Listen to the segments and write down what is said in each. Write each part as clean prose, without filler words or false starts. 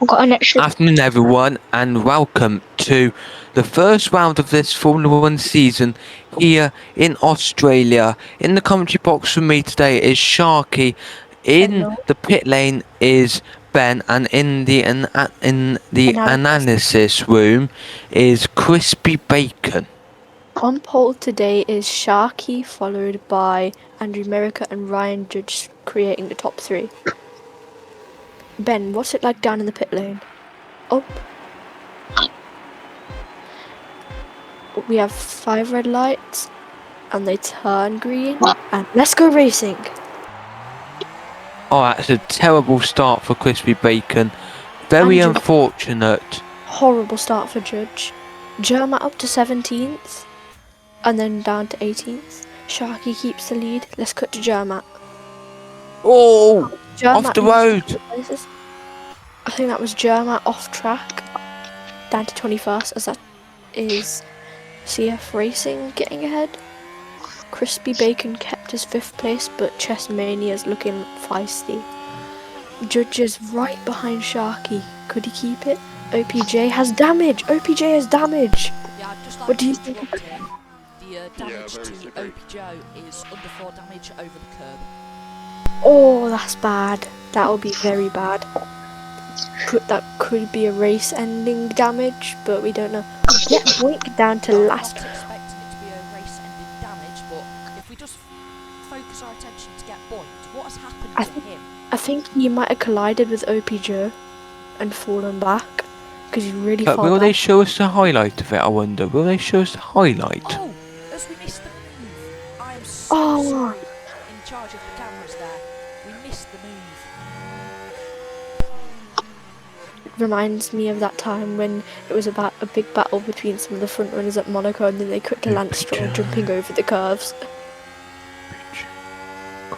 I've got an extra. Afternoon, everyone, and welcome to the first round of this Formula One season here in Australia. In the commentary box for me today is Sharky. In Hello. the pit lane is Ben, and in the analysis room is Crispy Bacon. On pole today is Sharky, followed by Andrew Merica and Ryan Judge, creating the top three. Ben, what's it like down in the pit lane? Up. We have 5 red lights, and they turn green, and let's go racing! Oh, that's a terrible start for Crispy Bacon. Very And unfortunate. Horrible start for Judge. Germa up to 17th, and then down to 18th. Sharky keeps the lead. Let's cut to Germa. Oh, off the road. I think that was Germa off track, down to 21st, as that is CF Racing getting ahead. Crispy Bacon kept his 5th place, but Chess Mania is looking feisty. Judge is right behind Sharky. Could he keep it? OPJ has damage! OPJ has damage! Yeah, I'd just like What do you to think? interrupt here. The damage to OPJ is under 4 damage over the curb. Oh, that's bad. That will be very bad. That could be a race-ending damage, but we don't know. Yeah, Boink down to last. I'm not expecting it to be a race-ending damage, but if we just focus our attention to get Boink, what has happened to him? I think he might have collided with OPJ and fallen back, because he's really far Will back. they show us the highlight of it, I wonder? Will they show us the highlight? Oh, as we missed the move. I am so sorry. In charge of the cameras there. We missed the move. Reminds me of that time when it was about a big battle between some of the front runners at Monaco, and then they cut to Lance Stroll jumping over the curves.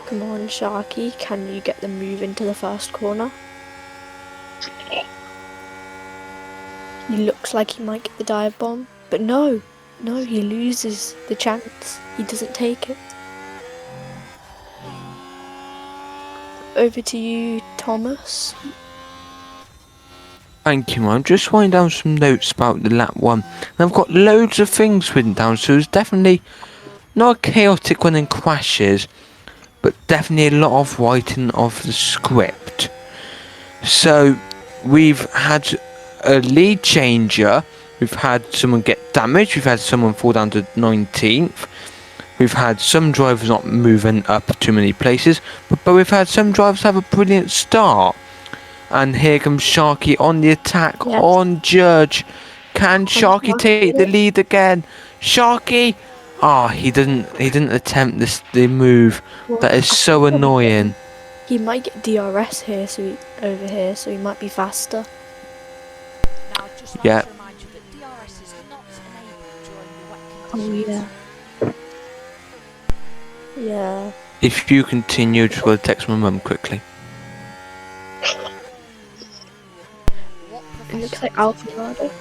Come on, Sharky, can you get the move into the first corner? He looks like he might get the dive bomb, but no, he loses the chance. He doesn't take it. Over to you, Thomas. Thank you, I'm just writing down some notes about the lap 1. And I've got loads of things written down, so it's definitely not a chaotic one in crashes, but definitely a lot of writing of the script. So, we've had a lead changer, we've had someone get damaged, we've had someone fall down to 19th, we've had some drivers not moving up too many places, but we've had some drivers have a brilliant start. And here comes Sharky on the attack on Judge. Can Sharky take the lead again? Sharky! Ah, he didn't attempt the move. That is so annoying. He might get DRS here, over here, so he might be faster. Now, just like to remind you that DRS is not enabled during the wet conditions. Yeah. If you continue, just gotta text my mum quickly. It looks like Alvarado.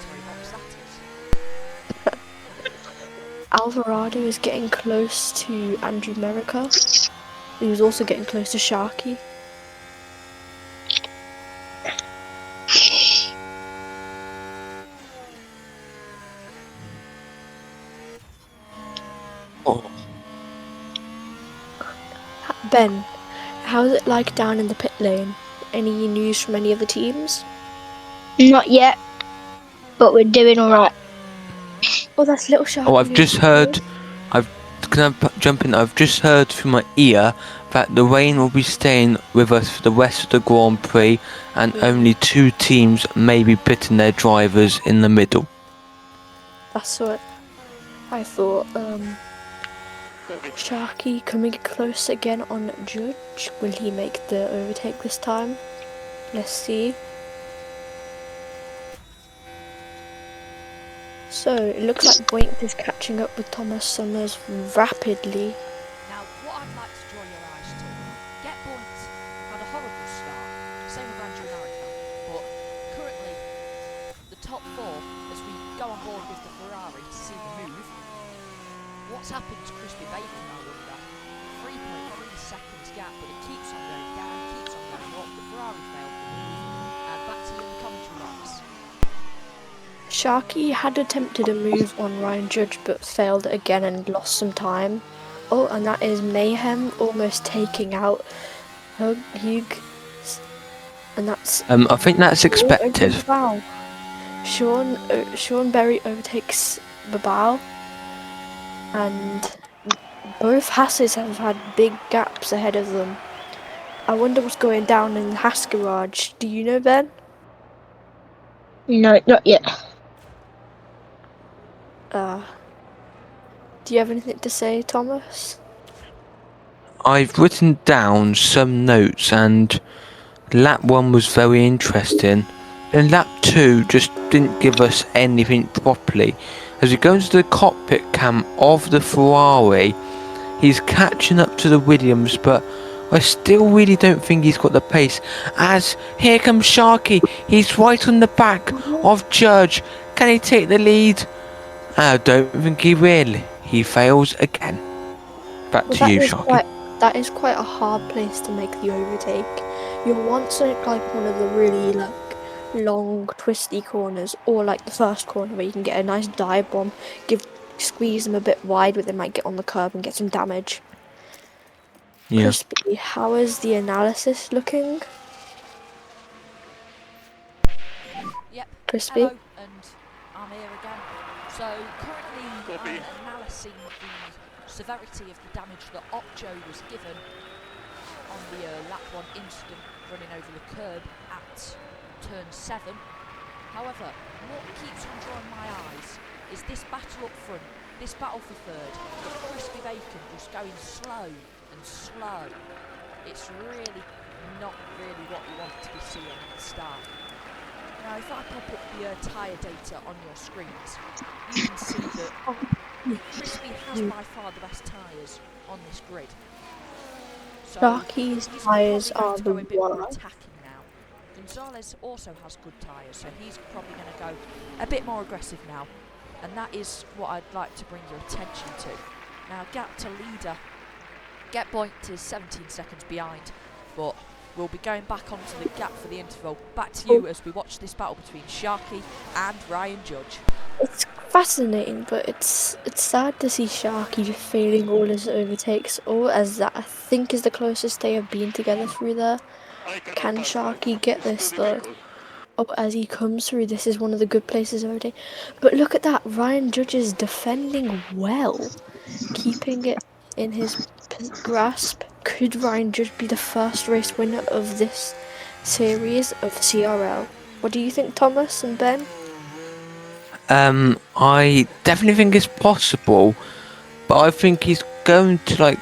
Alvarado is getting close to Andrew Merica. He was also getting close to Sharky. Oh. Ben, how's it like down in the pit lane? Any news from any of the teams? Not yet, but we're doing alright. Oh, that's little Sharky. Oh, I've just heard. Can I jump in? I've just heard through my ear that the rain will be staying with us for the rest of the Grand Prix, and only 2 teams may be pitting their drivers in the middle. That's what I thought. Sharky coming close again on Judge. Will he make the overtake this time? Let's see. So, it looks like Boink is catching up with Thomas Summers rapidly. Now, what I'd like to draw your eyes to, Get Boink had a horrible start, same with Andrew Merica, but currently the top 4, as we go on board with the Ferrari to see the move, what's happened to Crispy Bacon, I wonder? 3.3 seconds gap, but it keeps on going down, keeps on going up, the Ferrari failed the move, and back to you in the comments Sharky had attempted a move on Ryan Judge but failed again and lost some time. Oh, and that is Mayhem almost taking out Hug. And that's I think that's expected. Wow. Sean Berry overtakes Babao, and both Hasses have had big gaps ahead of them. I wonder what's going down in the Haas garage. Do you know, Ben? No, not yet. Do you have anything to say, Thomas? I've written down some notes, and lap 1 was very interesting. Then lap 2 just didn't give us anything properly. As we go into the cockpit cam of the Ferrari, he's catching up to the Williams, but I still really don't think he's got the pace. As here comes Sharky, he's right on the back of Judge. Can he take the lead? I don't think he will. He fails again. Back to you, Sharky. That is quite a hard place to make the overtake. You'll want something like one of the really long twisty corners, or like the first corner where you can get a nice dive bomb, squeeze them a bit wide, but they might get on the curb and get some damage. Yeah. Crispy, how is the analysis looking? Yep. Crispy? Hello, and I'm here again. So currently I'm analysing the severity of the damage that Opjo was given on the lap 1 incident running over the curb at turn 7. However, what keeps on drawing my eyes is this battle up front, this battle for third, with Crispy Bacon just going slow and slow. It's really not really what you want to be seeing at the start. Now, if I pop up the tyre data on your screens, you can see that Crispy has by far the best tyres on this grid. So Sharky's he's tyres probably are going to the go a bit more one. attacking now. Gonzalez also has good tyres, so he's probably going to go a bit more aggressive now. And that is what I'd like to bring your attention to. Now, gap to leader. Get point is 17 seconds behind, but we'll be going back onto the gap for the interval. Back to you as we watch this battle between Sharky and Ryan Judge. It's fascinating, but it's sad to see Sharky just failing all his overtakes, or as that I think is the closest they have been together through there. Can Sharky get this though? Oh, as he comes through, this is one of the good places already. But look at that, Ryan Judge is defending well, keeping it in his grasp. Could Ryan Judge be the first race winner of this series of CRL? What do you think, Thomas and Ben? I definitely think it's possible, but I think he's going to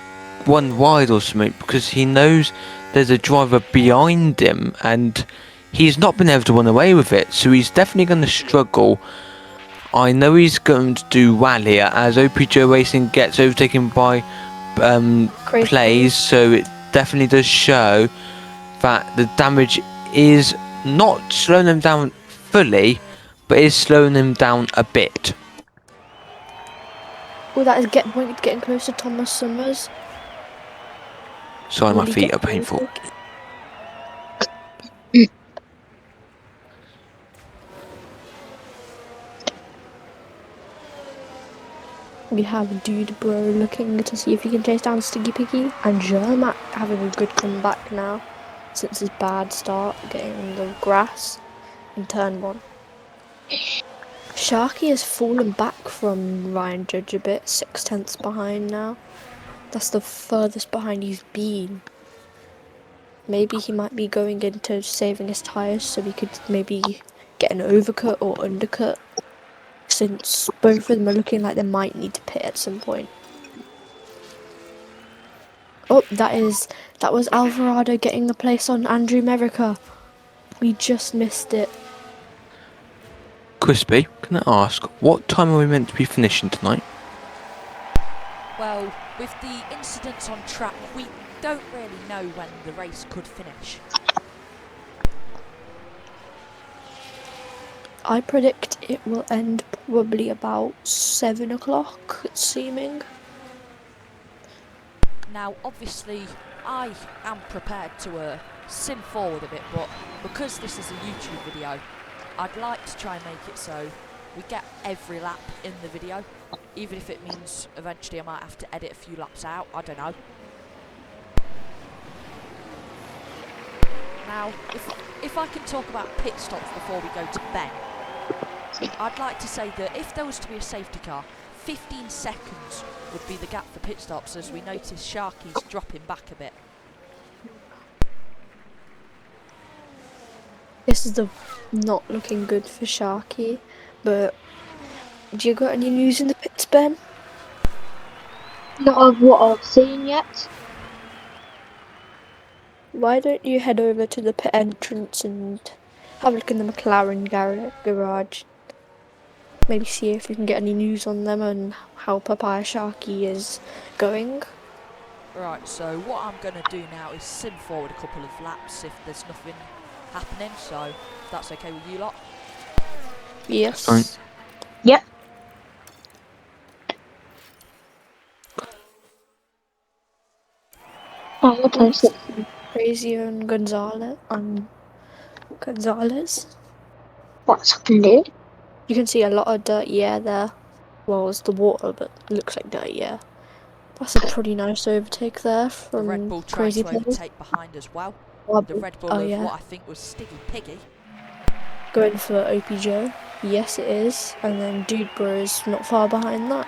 one wide or something, because he knows there's a driver behind him and he's not been able to run away with it, so he's definitely going to struggle. I know he's going to do well here as OPJ Racing gets overtaken by plays, so it definitely does show that the damage is not slowing him down fully, but is slowing him down a bit. Oh, that is getting close to Thomas Summers. Sorry, my feet are painful. We have Dude Bro looking to see if he can chase down Sticky Piggy, and Jermac having a good comeback now since his bad start getting on the grass in turn 1. Sharky has fallen back from Ryan Judge a bit, 6/10 behind now. That's the furthest behind he's been. Maybe he might be going into saving his tyres so he could maybe get an overcut or undercut, since both of them are looking like they might need to pit at some point. Oh, that was Alvarado getting the place on Andrew Merica. We just missed it. Crispy, can I ask, what time are we meant to be finishing tonight? Well, with the incidents on track, we don't really know when the race could finish. I predict it will end probably about 7 o'clock, it's seeming. Now, obviously, I am prepared to sim forward a bit, but because this is a YouTube video, I'd like to try and make it so we get every lap in the video, even if it means eventually I might have to edit a few laps out, I don't know. Now, if I can talk about pit stops before we go to Ben, I'd like to say that if there was to be a safety car, 15 seconds would be the gap for pit stops, as we notice Sharky's dropping back a bit. This is not looking good for Sharky, but do you got any news in the pits, Ben? Not of what I've seen yet. Why don't you head over to the pit entrance and have a look in the McLaren garage? Maybe see if you can get any news on them and how Papaya Sharky is going. Right, so what I'm going to do now is sim forward a couple of laps if there's nothing happening, so if that's okay with you lot. Yes. Fine. Yep. Oh, what is it? Crazy and Gonzalez. What's happened? You can see a lot of dirty air there. Well, it's the water, but it looks like dirty air. That's a pretty nice overtake there The Red from Bull tried Crazy to Players. overtake behind as well. The Red Bull of what I think was Stiggy Piggy. Going for OP Joe. Yes, it is. And then Dude Bros not far behind that.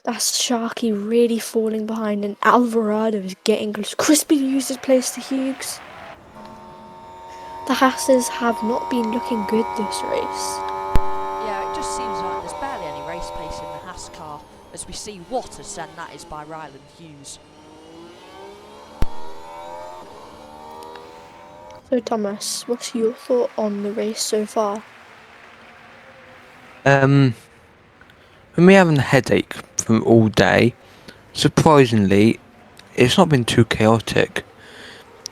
That's Sharky really falling behind, and Alvarado is getting close. Crispy used his place to Hughes. The Hasses have not been looking good this race. Yeah, it just seems like there's barely any race pace in the Haas car, as we see what a send that is by Ryland Hughes. So Thomas, what's your thought on the race so far? With me having a headache from all day, surprisingly, it's not been too chaotic.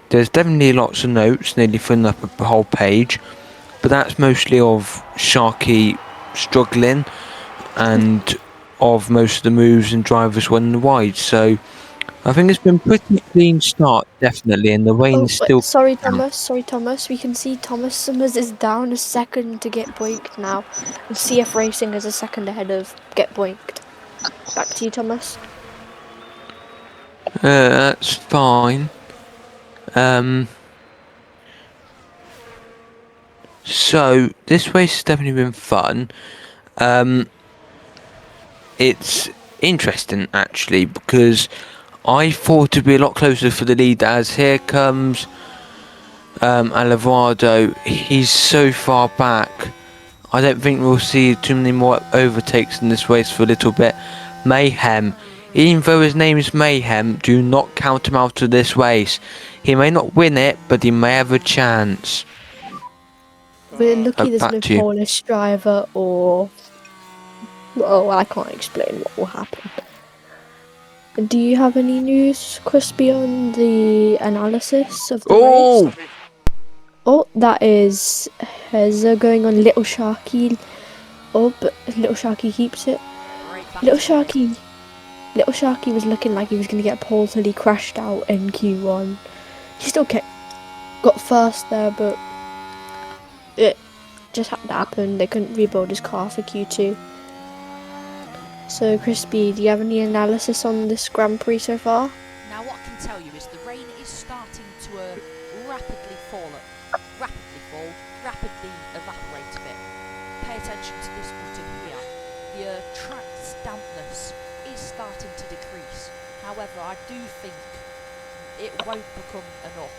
There's definitely lots of notes, nearly filling up a whole page, but that's mostly of Sharky struggling and of most of the moves and drivers winning wide. So I think it's been pretty clean start, definitely, and the rain is still. Sorry Thomas. We can see Thomas Summers is down a second to Get Boinked now, and CF Racing is a second ahead of Get Boinked. Back to you, Thomas. That's fine. So this race has definitely been fun. It's interesting actually because I thought it'd be a lot closer for the lead, as here comes Alvarado. He's so far back. I don't think we'll see too many more overtakes in this race for a little bit. Mayhem. Even though his name is Mayhem, do not count him out of this race. He may not win it, but he may have a chance. We're lucky there's back no to you. Polish driver or... Oh, I can't explain what will happen. Do you have any news, Crispy, on the analysis of the race? Oh, that is Heza going on Little Sharky. Oh, but Little Sharky keeps it. Little Sharky was looking like he was going to get pole till he crashed out in Q1. He still got first there, but it just had to happen. They couldn't rebuild his car for Q2. So, Crispy, do you have any analysis on this Grand Prix so far? Now what I can tell you is the rain is starting to rapidly evaporate a bit. Pay attention to this button here. The track's dampness is starting to decrease. However, I do think it won't become enough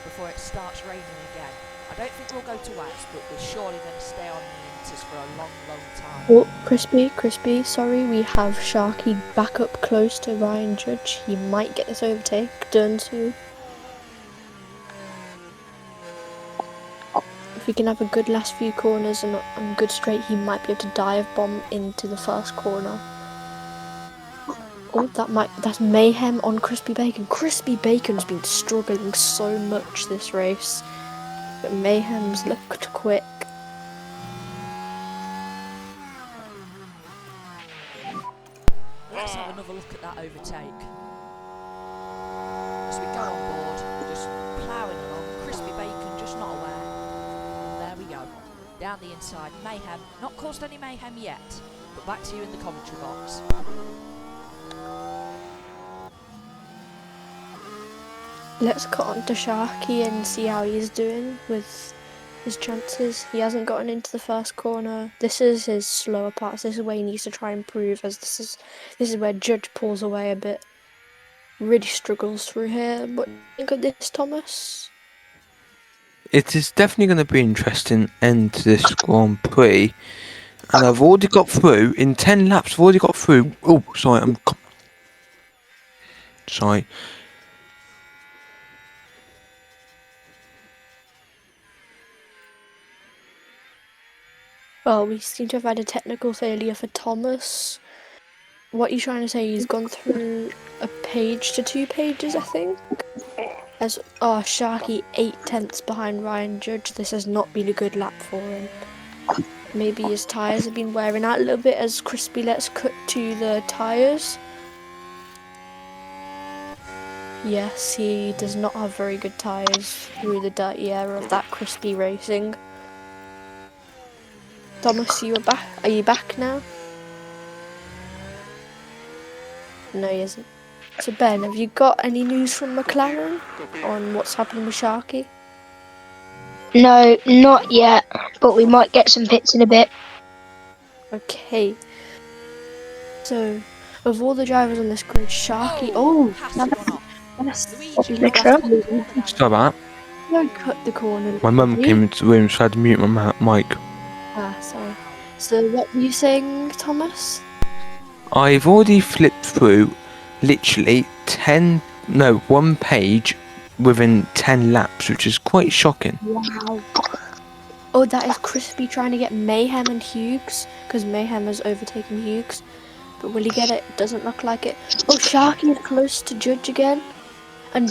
before it starts raining again. I don't think we'll go to wets, but we're surely going to stay on the Inters for a long, long time. Oh, Crispy, sorry, we have Sharky back up close to Ryan Judge. He might get this overtake done soon. If we can have a good last few corners and good straight, he might be able to dive bomb into the first corner. Oh, that's Mayhem on Crispy Bacon. Crispy Bacon's been struggling so much this race, but Mayhem's looked quick. Let's have another look at that overtake. As we go on board, just ploughing along, Crispy Bacon just not aware. And there we down the inside. Mayhem, not caused any mayhem yet, but back to you in the commentary box. Let's cut on to Sharky and see how he's doing with his chances. He hasn't gotten into the first corner. This is his slower parts. This is where he needs to try and improve, as this is where Judge pulls away a bit. Really struggles through here. What do you think of this, Thomas? It is definitely going to be interesting end to this Grand Prix. And I've already got through, in 10 laps, I've already got through. Oh, sorry, sorry. Well, we seem to have had a technical failure for Thomas. What are you trying to say? He's gone through a page to 2 pages, I think? Sharky 8/10 behind Ryan Judge. This has not been a good lap for him. Maybe his tyres have been wearing out a little bit as Crispy lets cut to the tyres. Yes, he does not have very good tyres through the dirty era of that Crispy racing. Thomas, are you back now? No, he isn't. So Ben, have you got any news from McLaren on what's happening with Sharky? No, not yet, but we might get some bits in a bit. Okay. So, of all the drivers on this grid, Sharky... Stop that. Don't cut the corner. My mum came into the room, so I had to mute my mic. Sorry. So what were you saying, Thomas? I've already flipped through literally 1 page within 10 laps, which is quite shocking. Wow. Oh, that is Crispy trying to get Mayhem and Hughes, because Mayhem has overtaken Hughes. But will he get it? Doesn't look like it. Oh, Sharky is close to Judge again. And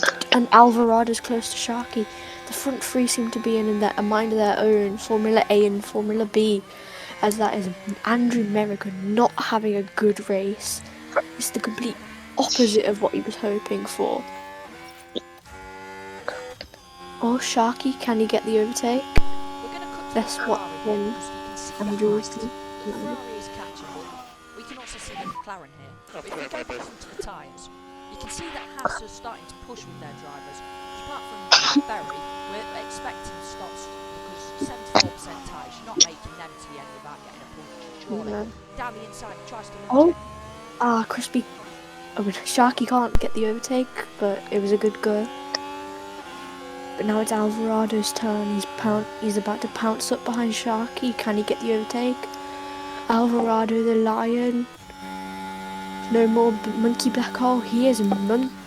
Alvarado's close to Sharky. The front three seem to be in a mind of their own, Formula A and Formula B, as that is Andrew Merrick not having a good race. It's the complete opposite of what he was hoping for. Oh, Sharky, can he get the overtake? That's what Andrew was doing. Ferrari is catching, but we can also see the McLaren here. But if we go back into the tyres, you can see that Haas are starting to push with their drivers. Apart from Berry, we're expecting stops because 74% tyres, you're not making them to the end without getting a punch. Surely. No. Down the inside, tries to launch it. Crispy. Sharky can't get the overtake, but it was a good go. But now it's Alvarado's turn. He's about to pounce up behind Sharky. Can he get the overtake? Alvarado the Lion. No more Monkey Black Hole. He is Lion.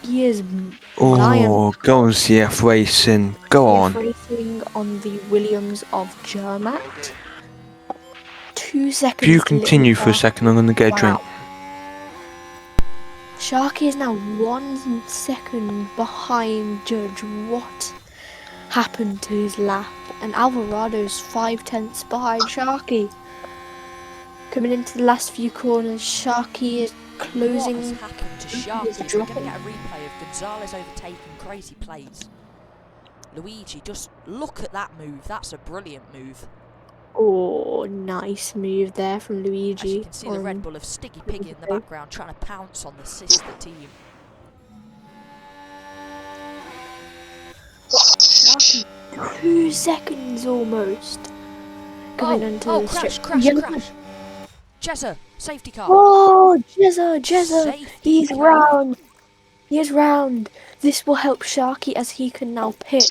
Oh, go on CF Racing. Go on. Racing on the Williams of Zermatt. 2 seconds. If you continue for a second, I'm going to get a drink. Sharky is now 1 second behind Judge. What happened to his lap? And Alvarado's 5/10 behind Sharky. Coming into the last few corners, Sharky is closing. What has happened to Sharky? We're going to get a replay of Gonzalez overtaking crazy plays. Luigi, just look at that move. That's a brilliant move. Oh, nice move there from Luigi. As you can see the Red Bull of Stiggy Piggy in the background trying to pounce on the sister team. Sharky, 2 seconds almost. Coming into the crash. Jezza, safety car. Oh, Jezza, Safety he's car. round. He is round. This will help Sharky as he can now pit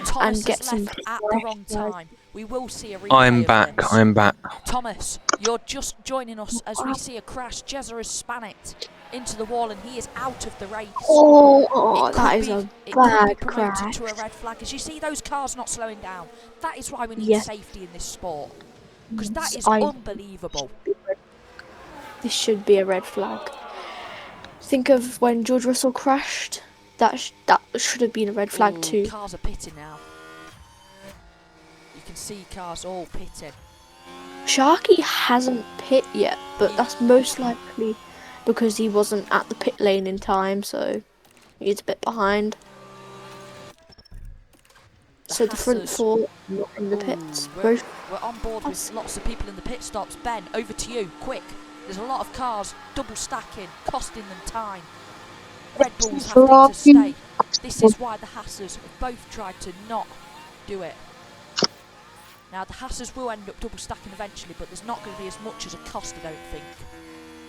Thomas and get has some left at the wrong time. We will see a replay I'm of back. this. I'm back. Thomas, you're just joining us as we see a crash. Jezza has spanicked into the wall and he is out of the race. Oh, It that could is be- a it could be bad promoted crash. to a red flag. As you see those cars not slowing down, that is why we need Yes. safety in this sport. Because that is I- unbelievable. This should be a red flag. Think of when George Russell crashed. That should have been a red flag Ooh, too. Cars are pitting now. You can see cars all pitting. Sharky hasn't pit yet, but that's most likely because he wasn't at the pit lane in time, so he's a bit behind. So the front Hassers four not in the pits. We're, Both we're on board with lots of people in the pit stops. Ben, over to you, quick. There's a lot of cars double stacking, costing them time. Red Bulls having to stay. This is why the Hassers have both tried to not do it. Now, the Hassers will end up double stacking eventually, but there's not going to be as much as a cost, I don't think,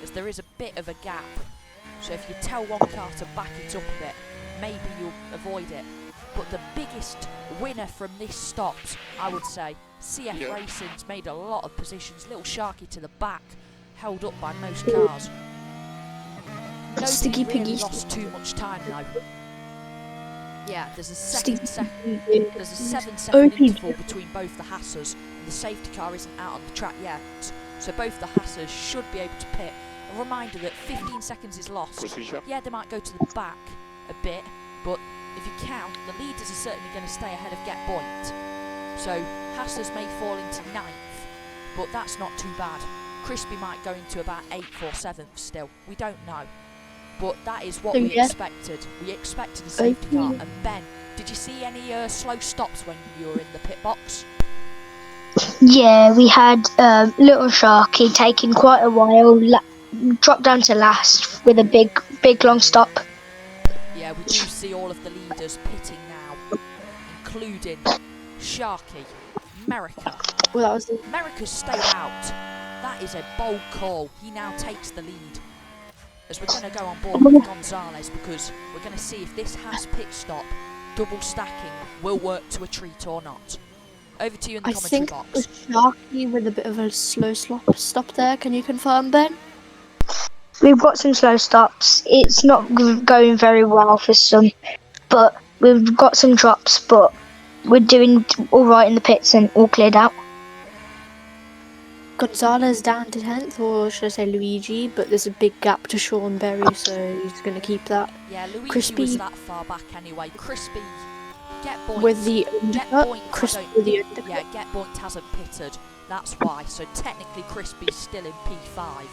as there is a bit of a gap. So if you tell one car to back it up a bit, maybe you'll avoid it. But the biggest winner from this stops, I would say, CF Racing's made a lot of positions. Little Sharky to the back, held up by most cars. Nobody Sticky really Piggy. lost too much time though. Yeah, there's a 7-second interval between both the Hassers, and the safety car isn't out on the track yet. So both the Hassers should be able to pit. A reminder that 15 seconds is lost. Yeah, they might go to the back a bit, but if you count, the leaders are certainly going to stay ahead of Get Point. So Hassers may fall into 9th, but that's not too bad. Crispy might go into about 8th or 7th still. We don't know. But that is what we expected. We expected a safety car. And Ben, did you see any slow stops when you were in the pit box? Yeah, we had Little Sharky taking quite a while, dropped down to last with a big long stop. Yeah, we do see all of the leaders pitting now, including Sharky, America. Well, that was America's stayed out. That is a bold call. He now takes the lead. As we're going to go on board with Gonzalez, because we're going to see if this Haas pit stop, double stacking, will work to a treat or not. Over to you in the commentary box. I think it was Sharky with a bit of a slow stop there. Can you confirm, Ben? We've got some slow stops. It's not going very well for some, but we've got some drops, but we're doing all right in the pits and all cleared out. Gonzalez down to 10th, or should I say Luigi, but there's a big gap to Sean Berry, so he's going to keep that. Yeah, Luigi Crispy was that far back anyway. Crispy, Get Point. With the Get undercut, Point Crispy with the undercut. Yeah, Get Point hasn't pitted. That's why. So technically Crispy's still in P5.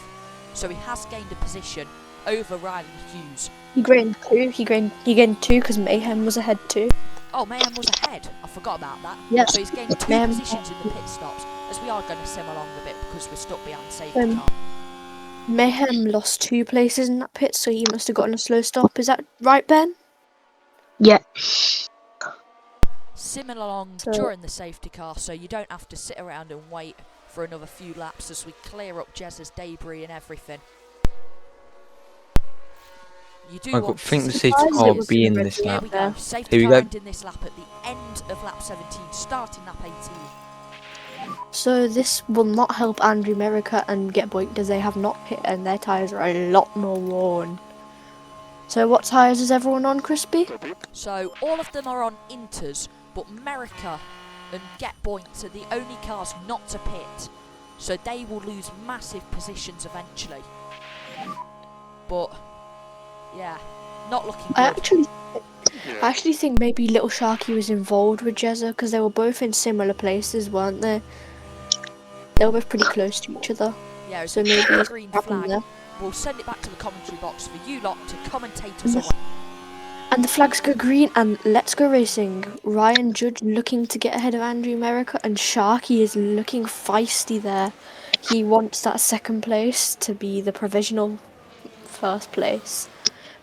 So he has gained a position over Riley Hughes. He gained 2. He gained 2 because Mayhem was ahead too. Oh, Mayhem was ahead. I forgot about that. Yeah. So he's gained 2 Mayhem positions in the pit stops, as we are going to sim along a bit because we're stuck behind safety car. Mayhem lost 2 places in that pit, so he must have gotten a slow stop. Is that right, Ben? Yeah. Simming along during the safety car, so you don't have to sit around and wait for another few laps as we clear up Jez's debris and everything. You do I think the safety car will be in this Here lap. we go. Safety car ending this lap at the end of lap 17, starting lap 18. So this will not help Andrew Merica and Get Boink, as they have not hit and their tyres are a lot more worn. So what tyres is everyone on, Crispy? So all of them are on Inters, but Merica and Get Boink are the only cars not to pit. So they will lose massive positions eventually. But yeah, not looking good. I actually think maybe Little Sharky was involved with Jezza because they were both in similar places, weren't they? They were both pretty close to each other. Yeah, so maybe a it's green happened flag. there. We'll send it back to the commentary box for you lot to commentate us on. And the flags go green, and let's go racing. Ryan Judge looking to get ahead of Andrew Merica, and Sharky is looking feisty there. He wants that 2nd place to be the provisional 1st place.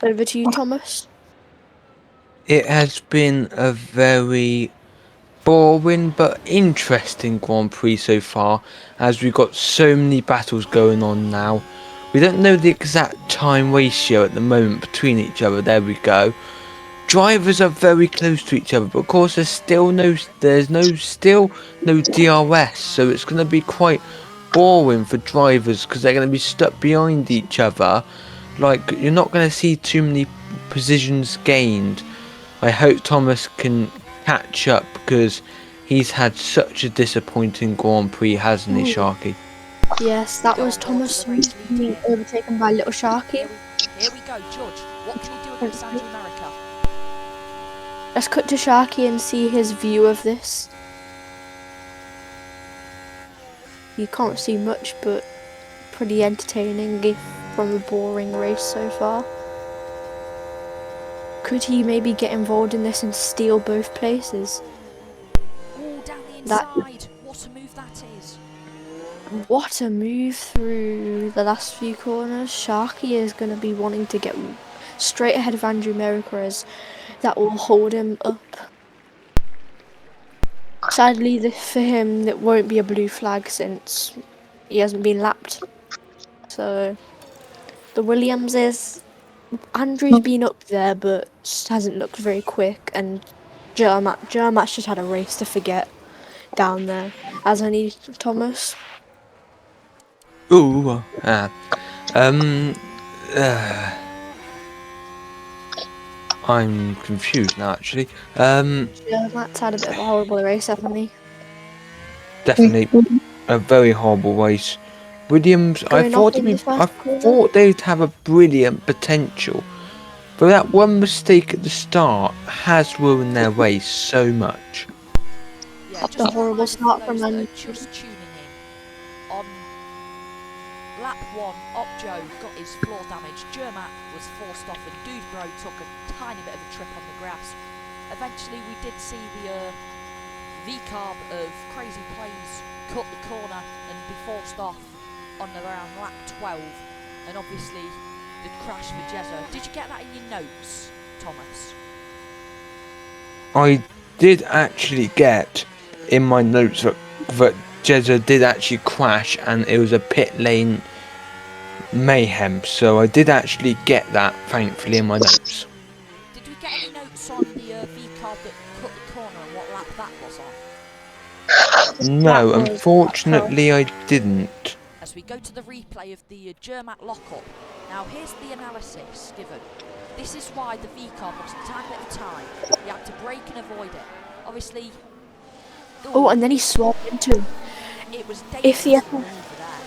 Over to you, Thomas. It has been a very boring but interesting Grand Prix so far, as we've got so many battles going on now. We don't know the exact time ratio at the moment between each other. There we go. Drivers are very close to each other, but of course there's still no DRS, so it's going to be quite boring for drivers because they're going to be stuck behind each other. Like, you're not going to see too many positions gained. I hope Thomas can catch up because he's had such a disappointing Grand Prix, hasn't he, Sharky? Yes, that was Thomas being overtaken by Little Sharky. Here we go, Judge. What can he do against Andrew Merica? Let's cut to Sharky and see his view of this. You can't see much, but pretty entertaining from a boring race so far. Could he maybe get involved in this and steal both places? Oh, down the inside. What a move that is. What a move through the last few corners. Sharky is going to be wanting to get straight ahead of Andrew Merica, as that will hold him up. Sadly, for him, it won't be a blue flag since he hasn't been lapped. So, the Williams is... Andrew's been up there, but hasn't looked very quick, and Jermat's just had a race to forget down there, as I need Thomas. Ooh, I'm confused now, actually. Jermat's had a bit of a horrible race, hasn't he? Definitely a very horrible race. Williams, Going off in the first corner. thought they'd have a brilliant potential, but that one mistake at the start has ruined their race so much. Yeah, That's just a horrible remind start for from those that Andrew. are just tuning in. On lap 1, Opjo got his floor damage. Jermat was forced off, and Dudebro took a tiny bit of a trip on the grass. Eventually, we did see the V-carb of Crazy Plays cut the corner and be forced off on around lap 12, and obviously the crash for Jezza. Did you get that in your notes, Thomas? I did actually get in my notes that Jezza did actually crash and it was a pit lane mayhem, so I did actually get that, thankfully, in my notes. Did we get any notes on the V-carb that cut the corner and what lap that was on? No, unfortunately I didn't. As we go to the replay of the Jermat lockup. Now here's the analysis given. This is why the V-carb lost a tiny bit of time. He had to brake and avoid it. Obviously... Oh, and then he swung into... It was If the dangerous maneuver there.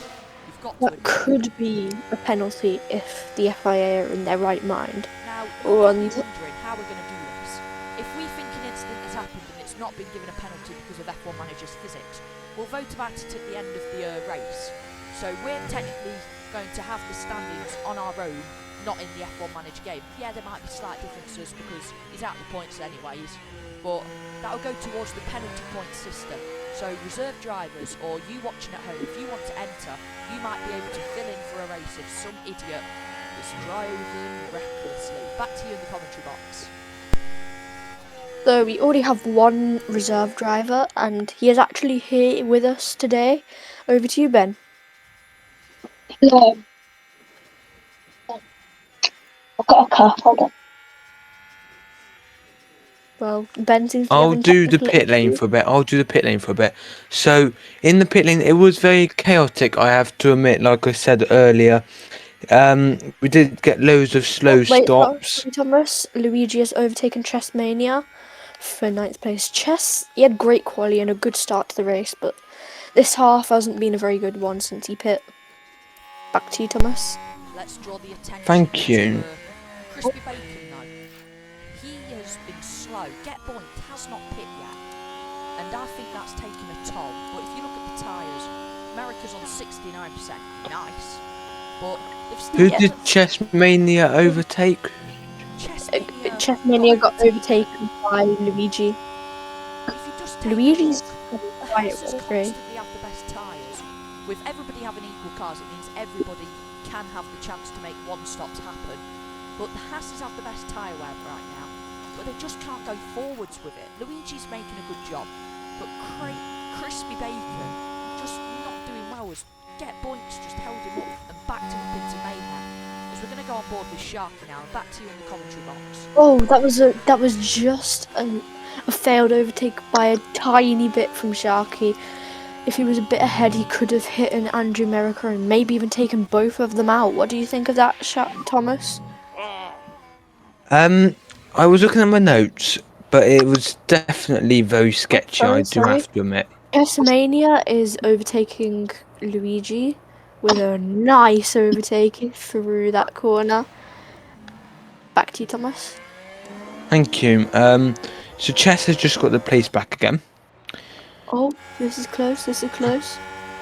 You've got to That admit. could be a penalty if the FIA are in their right mind. Now, you're probably And wondering how we're going to do this. If we think an incident has happened and it's not been given a penalty because of F1 Manager's physics, we'll vote about it at the end of the race. So we're technically going to have the standings on our own, not in the F1 Manager game. Yeah, there might be slight differences because he's out the points anyways, but that'll go towards the penalty point system. So reserve drivers, or you watching at home, if you want to enter, you might be able to fill in for a race if some idiot is driving recklessly. Back to you in the commentary box. so we already have one reserve driver, and he is actually here with us today. Over to you, Ben. No. I've got a car. Hold on. Well, Ben seems to be I'll having do the technical pit lane issues. for a bit. So, in the pit lane, it was very chaotic, I have to admit, like I said earlier. We did get loads of slow stops. Sorry, Thomas. Luigi has overtaken Chessmania for 9th place. Chess, he had great quality and a good start to the race, but this half hasn't been a very good one since he pit. Back to you, Thomas. Let's draw the attention Thank you. to Crispy Bacon though. He has been slow. Get Boint has not pit yet, and I think that's taken a toll. But if you look at the tyres, America's on 69%. Nice, but they've still Who Yeah. did Chessmania overtake? Chessmania got overtaken by Luigi. If you just take Luigi's a look, the quiet Hasses was great. constantly have the best tyres. With everybody having equal cars, it means everybody can have the chance to make one-stops happen. But the Hasses have the best tyre wear right now, but they just can't go forwards with it. Luigi's making a good job, but Crispy Bacon just not doing well as Get Boinks just held him up and backed him up into mayhem. As we're going to go on board with Sharky now, and back to you in the commentary box. Oh, that was just a failed overtake by a tiny bit from Sharky. If he was a bit ahead, he could have hit an Andrew Merica and maybe even taken both of them out. What do you think of that, Thomas? I was looking at my notes, but it was definitely very sketchy, I do sorry. have to admit. Chessmania is overtaking Luigi with a nice overtake through that corner. Back to you, Thomas. Thank you. So Chess has just got the place back again. Oh, this is close.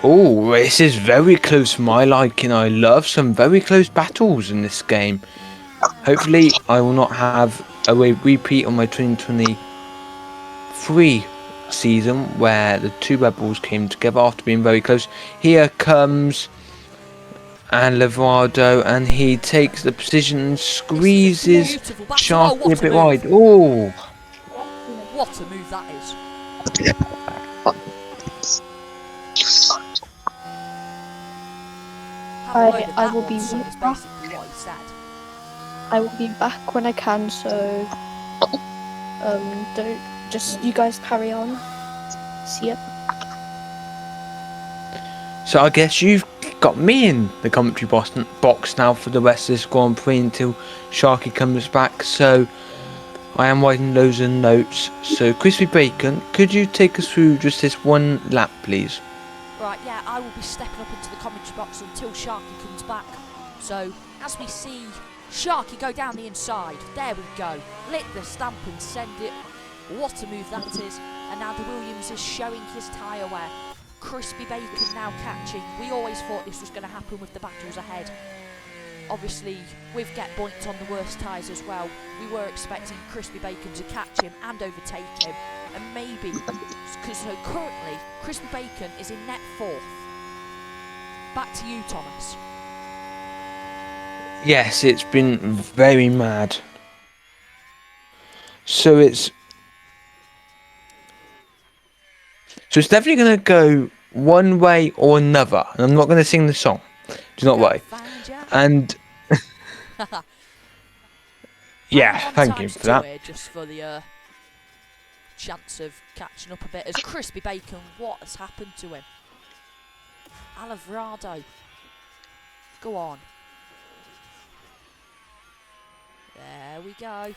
Oh, this is very close for my liking. I love some very close battles in this game. Hopefully, I will not have a repeat on my 2023 season where the two Red Bulls came together after being very close. Here comes Alvarado, and he takes the position and squeezes Beautiful battle. Sharky a What a bit move. wide. Oh, What a move that is. Have a load of I that will one, be son, is basically what he said. I will be back when I can, so don't just you guys carry on. See ya. so I guess you've got me in the commentary box now for the rest of this Grand Prix until Sharky comes back. So I am writing loads of notes. So Crispy Bacon, could you take us through just this one lap, please? Right, yeah, I will be stepping up into the commentary box until Sharky comes back. So, as we see Sharky go down the inside, there we go, lick the stamp and send it. What a move that is. And now the Williams is showing his tyre wear. Crispy Bacon now catching. We always thought this was going to happen with the battles ahead. Obviously, with Get Boint on the worst tyres as well, we were expecting Crispy Bacon to catch him and overtake him. And maybe, because so currently, Crispy Bacon is in net 4th. Back to you, Thomas. Yes, it's been very mad. So it's definitely going to go one way or another. And I'm not going to sing the song. Do not worry. And yeah, thank you for that. Here just for the chance of catching up a bit. As Crispy Bacon, what has happened to him? Alvarado. Go on. There we go.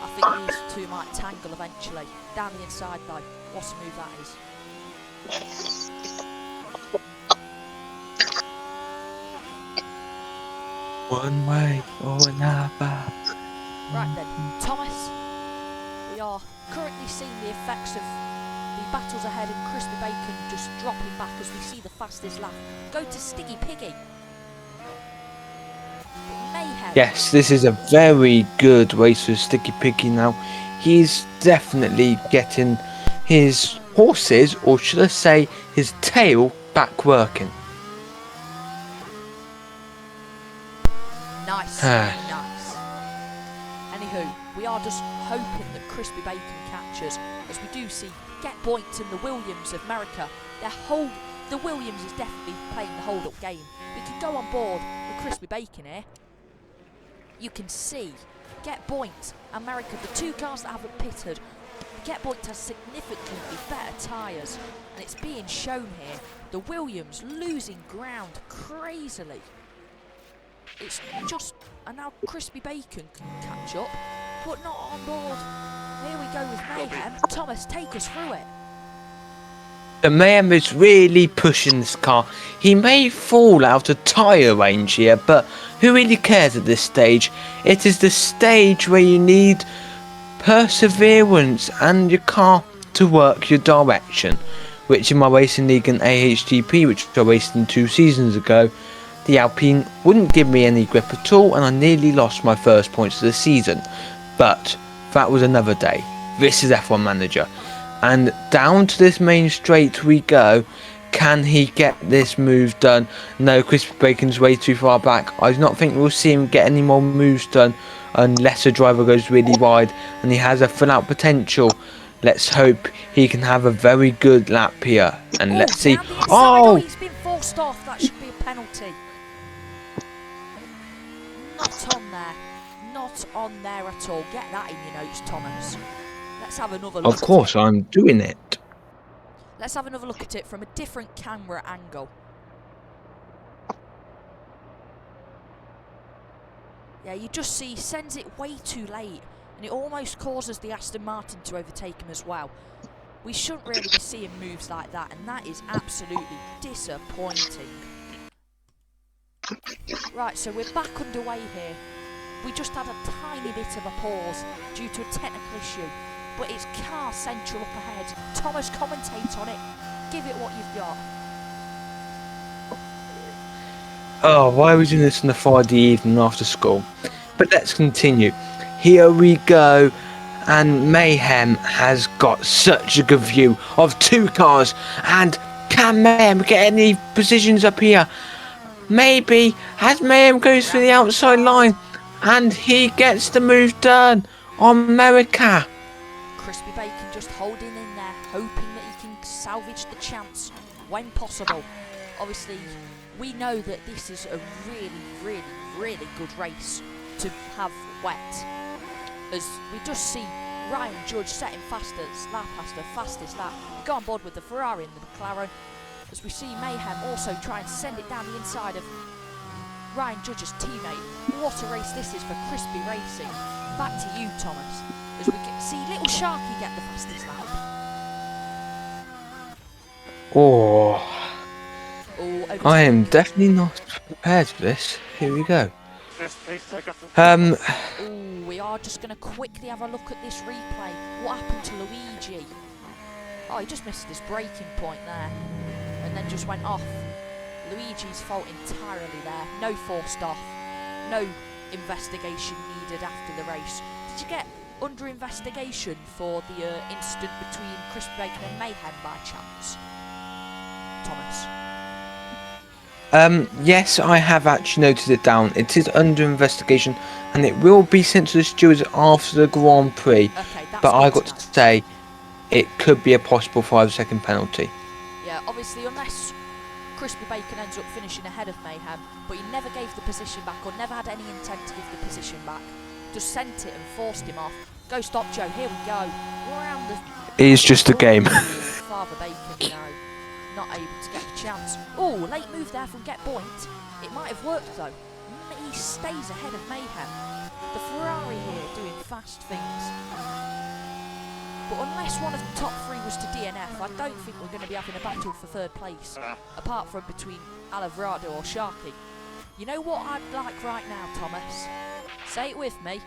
I think these two might tangle eventually. Down the inside though. What a move that is. One way or another. Right then, Thomas. We are currently seeing the effects of the battles ahead and Crispy Bacon just dropping back as we see the fastest lap go to Sticky Piggy. Mayhem. Yes, this is a very good race for Sticky Piggy now. He's definitely getting his horses, or should I say his tail, back working. Nice, nice. Anywho, we are just hoping that Crispy Bacon catches, as we do see Get Boint and the Williams of America. The Williams is definitely playing the hold-up game. We can go on board with Crispy Bacon here. You can see Get Boint, America, the two cars that haven't pitted. Get Boint has significantly better tyres, and it's being shown here. The Williams losing ground crazily. It's just, and now Crispy Bacon can catch up, but not on board. Here we go with Mayhem. Thomas, take us through it. The Mayhem is really pushing this car. He may fall out of tyre range here, but who really cares at this stage? It is the stage where you need perseverance and your car to work your direction, which in my racing league in AHGP, which I raced in 2 seasons ago, the Alpine wouldn't give me any grip at all, and I nearly lost my first points of the season. But that was another day. This is F1 Manager. And down to this main straight we go. Can he get this move done? No, Crispy Bacon's way too far back. I do not think we'll see him get any more moves done unless a driver goes really wide and he has a full out potential. Let's hope he can have a very good lap here. And let's see. Oh, he's been forced off. That should be a penalty. Not on there. Not on there at all. Get that in your notes, Thomas. Let's have another look. Of course, I'm doing it. Let's have another look at it from a different camera angle. Yeah, you just see he sends it way too late, and it almost causes the Aston Martin to overtake him as well. We shouldn't really be seeing moves like that, and that is absolutely disappointing. Right, so we're back underway here. We just had a tiny bit of a pause due to a technical issue, but it's car central up ahead. Thomas, commentate on it. Give it what you've got. Oh, why are we doing this on the Friday evening after school? But let's continue. Here we go. And Mayhem has got such a good view of 2 cars. And can Mayhem get any positions up here? Maybe, as Mayhem goes for the outside line. And he gets the move done on America. Crispy Bacon just holding in there, hoping that he can salvage the chance when possible. Obviously, we know that this is a really good race to have wet. As we just see Ryan Judge setting fastest lap, go on board with the Ferrari and the McLaren. As we see Mayhem also try and send it down the inside of Ryan Judge's teammate. What a race this is for Crispy Racing. Back to you, Thomas, as we see little Sharky get the fastest lap. Oh, I am overtake. definitely not prepared for this. Here we go. Ooh, we are just going to quickly have a look at this replay. What happened to Luigi? Oh, he just missed his braking point there, and then just went off. Luigi's fault entirely there. No forced off. No investigation needed after the race. Did you get under investigation for the incident between Crispy Bacon and Mayhem by chance, Thomas? Yes, I have actually noted it down. It is under investigation, and it will be sent to the stewards after the Grand Prix. Okay, that's But I good got to know. to say, it could be a possible 5-second penalty. Yeah, obviously, unless Crispy Bacon ends up finishing ahead of Mayhem, but he never gave the position back or never had any intent to give the position back. Just sent it and forced him off. Go stop Joe, here we go. Around the... It is just a game. Father Bacon, no. Not able to get the chance. Oh, late move there from Get Point. It might have worked though. He stays ahead of Mayhem. The Ferrari here doing fast things. But unless one of the top 3 was to DNF, I don't think we're going to be having a battle for 3rd place. Apart from between Alavrado or Sharky. You know what I'd like right now, Thomas? Say it with me.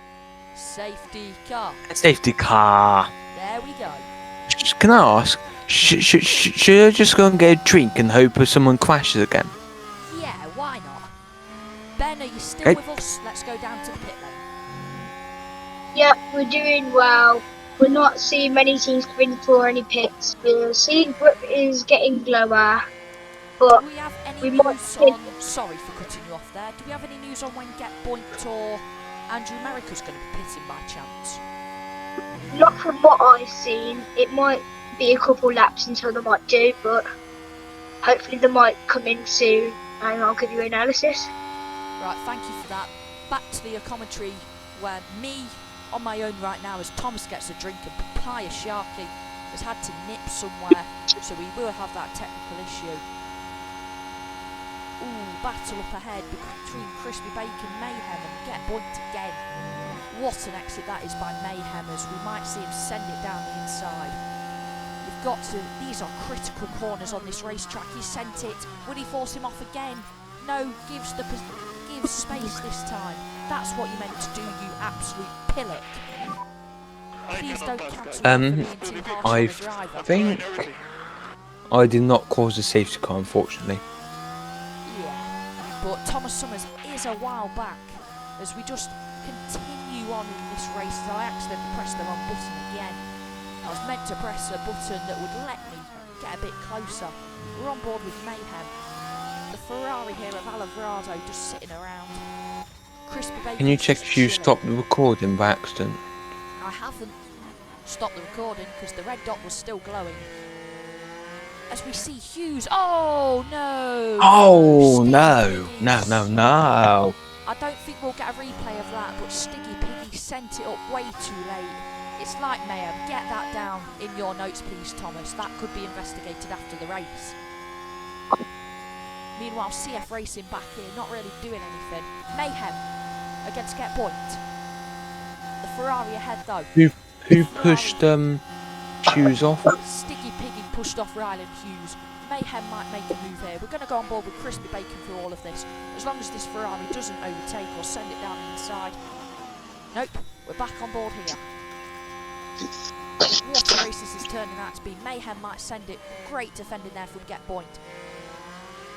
Safety car. Safety car. There we go. Can I ask, should I just go and get a drink and hope that someone crashes again? Yeah, why not? Ben, are you still with us? Let's go down to the pit lane. Yep, we're doing well. We're not seeing many teams coming for any pits. We're seeing grip is getting lower, but Do we have any we might news hit- on... Sorry for cutting you off there. Do we have any news on when Get Point or Andrew America's going to be pitting by chance? not from what I've seen. It might be a couple laps until they might do, but hopefully they might come in soon, and I'll give you an analysis. Right, thank you for that. Back to the commentary where me on my own right now as Thomas gets a drink and Papaya Sharky has had to nip somewhere, so we will have that technical issue. Ooh, battle up ahead between Crispy Bacon, Mayhem and Get Point again. What an exit that is by Mayhem, as we might see him send it down the inside. You've got to... These are critical corners on this racetrack. He sent it. Will he force him off again? No, gives space this time. That's what you meant to do, you absolute pillock. Please don't cancel that for being too harsh on I the driver. think I did not cause a safety car, unfortunately. Yeah, but Thomas Summers is a while back as we just continue on in this race. As I accidentally pressed the wrong button again. I was meant to press a button that would let me get a bit closer. We're on board with Mayhem. The Ferrari here of Alavrado just sitting around. Crispy Bacon. Can you check if you stopped the recording by accident? I haven't stopped the recording because the red dot was still glowing. As we see Hughes. Oh no! Oh Sticky no, Piggies. no. I don't think we'll get a replay of that, but Sticky Piggy sent it up way too late. It's like Mayhem. Get that down in your notes, please, Thomas. That could be investigated after the race. Meanwhile, CF Racing back here, not really doing anything. Mayhem against Get Point. The Ferrari ahead, though. Who pushed Hughes off? Sticky Piggy pushed off Ryland Hughes. Mayhem might make a move here. We're going to go on board with Crispy Bacon through all of this. As long as this Ferrari doesn't overtake or send it down the inside. Nope, we're back on board here. What a race this is turning out to be. Mayhem might send it. Great defending there from Get Point.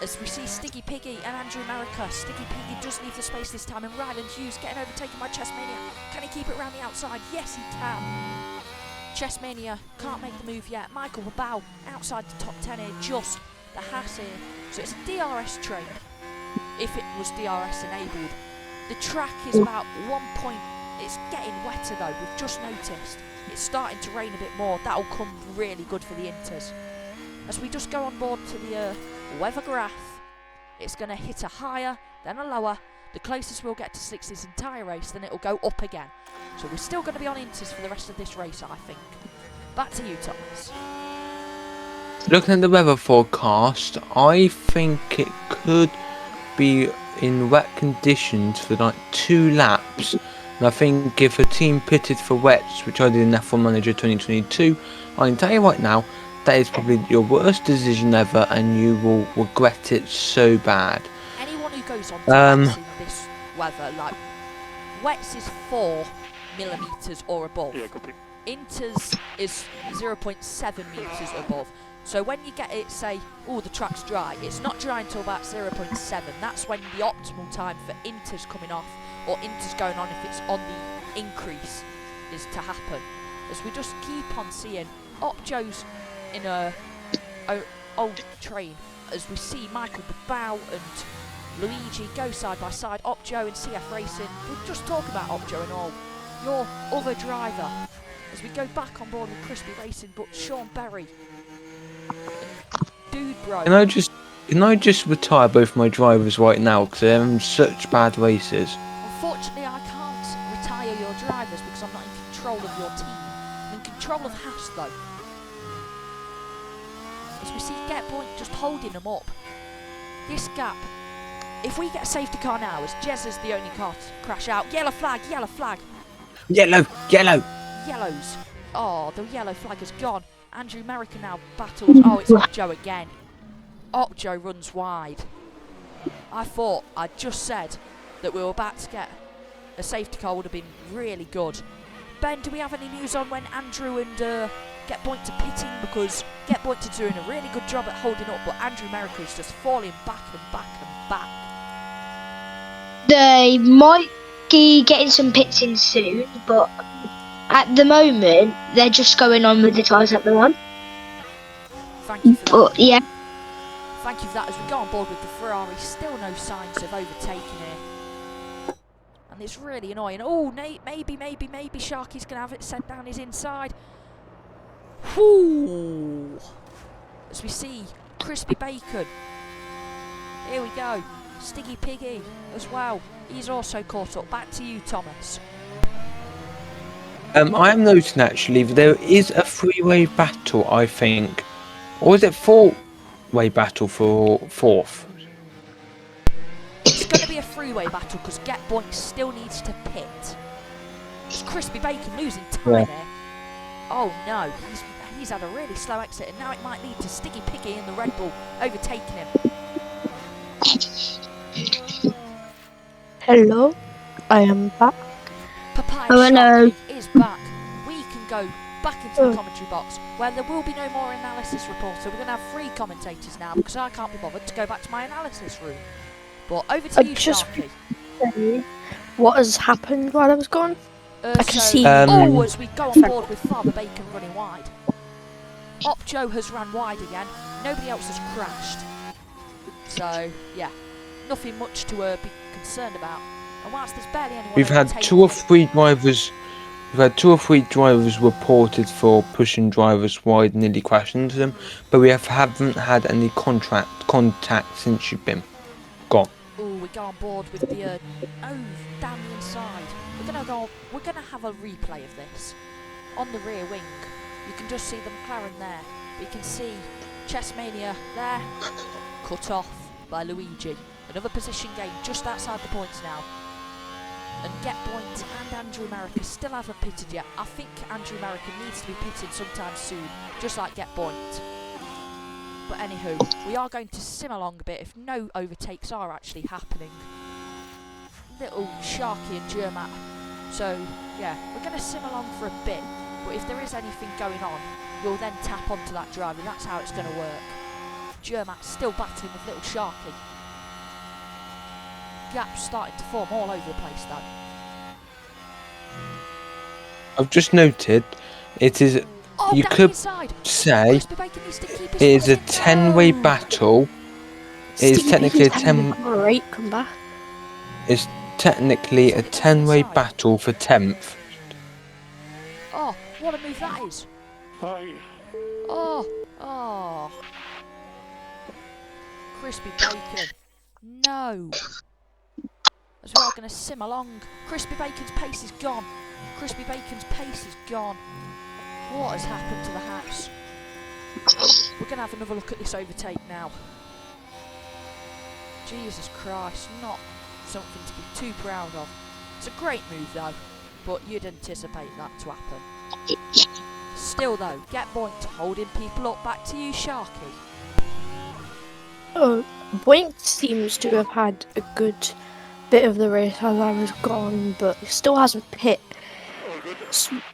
as we see Stiggy Piggy and Andrew America. Stiggy Piggy does leave the space this time, and Ryland Hughes getting overtaken by Chessmania. Can he keep it around the outside? Yes, he can. Chessmania can't make the move yet. Michael Babau outside the top 10 here, just the Haas here. So it's a DRS train, if it was DRS enabled. The track is about 1 point. It's getting wetter though, we've just noticed. It's starting to rain a bit more. That'll come really good for the Inters. As we just go on board to the weather graph, it's going to hit a higher, then a lower. The closest we'll get to 6 this entire race, then it'll go up again. So we're still going to be on Inters for the rest of this race, I think. Back to you, Thomas. Looking at the weather forecast, I think it could be in wet conditions for like 2 laps. And I think if a team pitted for wets, which I did in F1 Manager 2022, I can tell you right now, that is probably your worst decision ever, and you will regret it so bad. Anyone who goes on to wets in this weather, like wets is 4 millimeters or above. Yeah, copy. Inters is 0.7 meters above. So when you get it, say, oh, the track's dry, it's not dry until about 0.7. That's when the optimal time for Inters coming off or Inters going on, if it's on the increase, is to happen. As we just keep on seeing Opjo's in a old train, as we see Michael Babau and Luigi go side by side, Opjo and CF Racing. We'll just talk about Opjo and all. Your other driver, as we go back on board with Crispy Racing, but Sean Berry and Dude Bro. Can I just retire both my drivers right now, because they're having such bad races? Unfortunately, I can't retire your drivers because I'm not in control of your team. I'm in control of Haas though. As we see Get Point just holding them up. This gap, if we get a safety car now, as Jez is the only car to crash out. Yellow flag, yellow flag. Yellow, yellow. Yellows. Oh, the yellow flag has gone. Andrew America now battles. Oh, it's Opjo again. Opjo runs wide. I thought, I just said that we were about to get a safety car, would have been really good. Ben, do we have any news on when Andrew and Get Point are pitting? Because Get Point are doing a really good job at holding up, but Andrew America is just falling back and back and back. They might be getting some pits in soon, but at the moment they're just going on with the tyres at the one. Thank you for that. But yeah, Thank you for that. As we go on board with the Ferrari, still no signs of overtaking here. And it's really annoying. Oh, maybe Sharky's going to have it sent down his inside. Whoo! As we see Crispy Bacon. Here we go. Stiggy Piggy as well. He's also caught up. Back to you, Thomas. I am noting actually that there is a 3-way battle, I think. Or is it 4-way battle for 4th? It's going to be a 3-way battle because Get Boink still needs to pit. It's Crispy Bacon losing time there. Oh no, he's had a really slow exit, and now it might lead to Stiggy Piggy and the Red Bull overtaking him. Hello, I am back. Papaya hello. Sharky is back. We can go back into the commentary box where there will be no more analysis reports. So we're going to have 3 commentators now because I can't be bothered to go back to my analysis room. But over to you, Sharky. What has happened while I was gone? I can see. As we go on board with Father Bacon running wide. Opjo has ran wide again. Nobody else has crashed. So, yeah, nothing much to be concerned about. And whilst there's barely anyone We've had 2 or 3 drivers. We've had 2 or 3 drivers reported for pushing drivers wide and nearly crashing into them, but we haven't had any contact since you've been gone. Oh, we go on board with the down the inside. We're gonna have a replay of this on the rear wing. You can just see the McLaren there. We can see Chessmania there, cut off by Luigi. Another position gain just outside the points now. And Get Point and Andrew America still haven't pitted yet. I think Andrew America needs to be pitted sometime soon, just like Get Point. But anywho, we are going to sim along a bit if no overtakes are actually happening. Little Sharky and Germat. So, yeah, we're going to sim along for a bit. But if there is anything going on, we'll then tap onto that driver. That's how it's going to work. Germat's still battling with little Sharky. Gaps starting to form all over the place though. I've just noted it is. Oh, You down the could inside. say Crispy Bacon needs to keep his it is a foot in. 10-way No! battle. It is Sticky technically a Piggy's having 10. a great comeback. It's technically a 10-way battle for 10th. Oh, what a move that is. Oh. Crispy Bacon. No. As we are going to sim along. Crispy Bacon's pace is gone. Crispy Bacon's pace is gone. What has happened to the house? We're going to have another look at this overtake now. Jesus Christ, not something to be too proud of. It's a great move though, but you'd anticipate that to happen. Still though, get Boink holding people up. Back to you, Sharky. Oh, Boink seems to have had a good bit of the race as I was gone, but he still hasn't pit.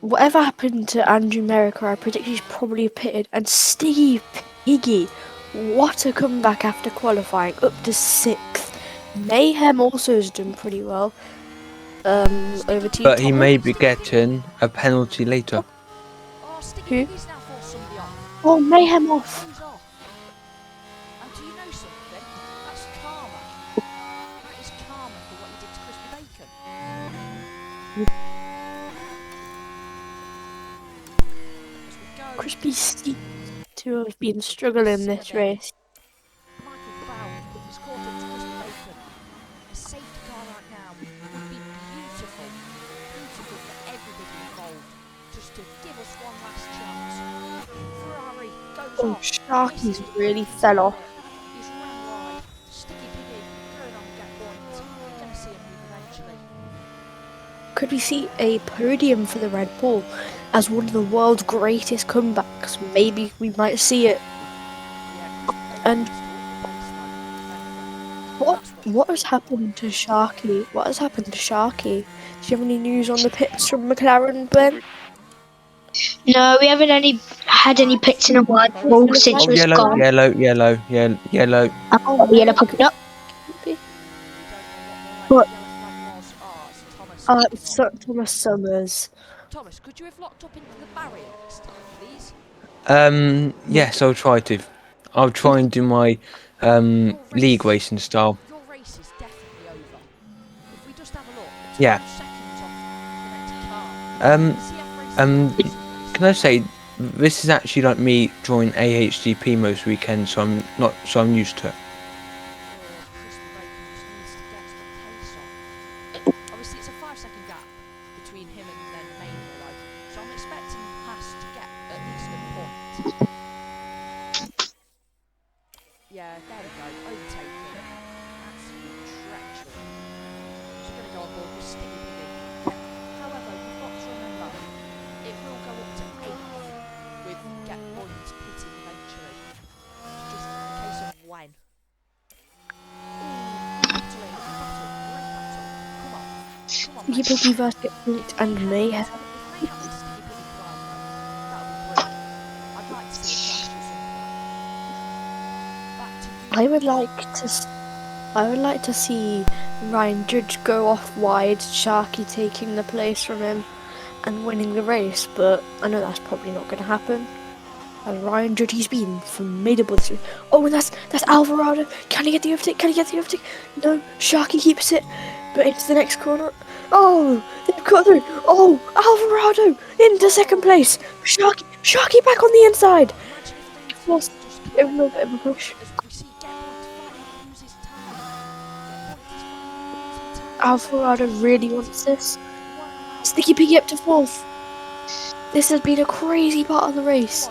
Whatever happened to Andrew Merica, I predict he's probably pitted. And Steve Piggy, what a comeback after qualifying, up to 6th. Mayhem also has done pretty well. Over Team But he Tom. may be getting a penalty later. Oh, Sticky Who? Piggy's now forced somebody off. Oh, Mayhem off. Who's off? And do you know something? That's karma. That is karma for what you did to Crispy Bacon. As we go. Crispy Steve to have been struggling this race. Michael Brown has caught up to Crispy Bacon. A safety car right now would be beautiful. Beautiful for everybody involved. Just to give us one last chance. Ferrari goes Oh, off. Sharky's Misses really fell off. He's ran wide. Sticky Piggy going on get points. Gonna see him move eventually. Could we see a podium for the Red Bull as one of the world's greatest comebacks? Maybe we might see it. And what has happened to Sharky? What has happened to Sharky? Do you have any news on the pits from McLaren, Ben? No, we haven't had any pits in a while since Oh, we've yellow. gone. Oh, Yellow popping up. What? It's Thomas Summers. Thomas, could you have locked up into the barrier next time, please? Yes, I'll try to. I'll try and do my league racing style. Your race is definitely over. If we just have a look, it's Yeah. 5 seconds off the next car. Can I say this is actually like me joining AHGP most weekends, so I'm used to it. Crispy Bacon just needs to get the pace on. Obviously, it's a 5-second gap between him and then main below, so I'm expecting Haas to get at least a point. Yeah, there we go, overtaken. Absolute treachery. So we're going to go on board with Sticky Piggy. However, we've got to remember, it will go up to 8th with Get Points pitting eventually. It's just a case of when. Sticky Piggy versus Get Point and Mayhem. I would like to see Ryan Judge go off wide, Sharky taking the place from him and winning the race, but I know that's probably not going to happen. As Ryan Judge, he's been formidable this week. Oh, and that's Alvarado. Can he get the overtake? No, Sharky keeps it, but into the next corner. Oh, they've got through. Oh, Alvarado into second place. Sharky back on the inside. Lost a little bit of a push. Alvarado really wants this. Sticky Piggy up to 4th. This has been a crazy part of the race.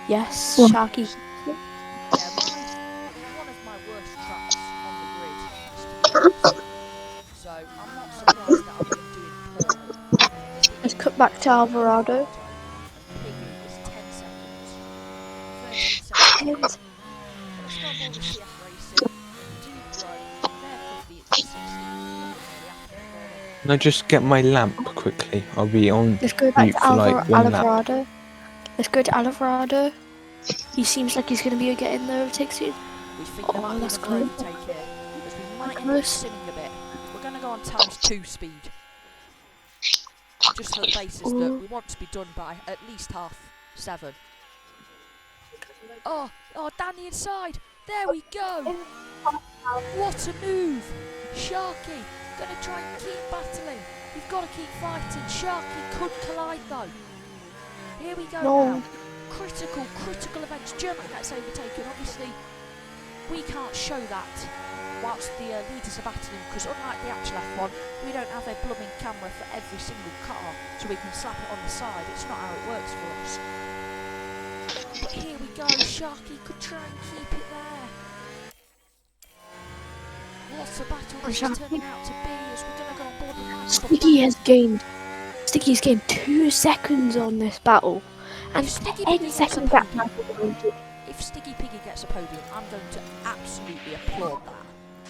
Yes, Sharky. One of my worst traps on the grid. So I'm not surprised that I'm doing poorly. Let's cut back to Alvarado. Piggy is 10 seconds. 13 seconds. Let's go on board with CF Racing. Do grow. They're 50, it's 60. Can I just get my lamp quickly? I'll be on Let's go back mute to for like one lap. Alvarado. Let's go to Alvarado. He seems like he's going to be getting the overtake soon. We think there might be that's another good. overtake here, as we might end up Close. simming a bit. We're going to go on ×2 speed, just for the basis that Ooh. we want to be done by at least 7:30. Oh, down the inside. There we go. What a move. Sharky, going to try and keep battling. We've got to keep fighting. Sharky could collide though. Here we go now. Critical events. German gets overtaken. Obviously, we can't show that whilst the leaders are battling, because unlike the actual F1, we don't have a blooming camera for every single car, so we can slap it on the side. It's not how it works for us. But here we go. Sharky could try and keep it there. What a battle this is turning out to be, as we're going to go on board with Sticky's gained 2 seconds on this battle. And Sticky any Piggy second gets a gap. podium. If Sticky Piggy gets a podium, I'm going to absolutely applaud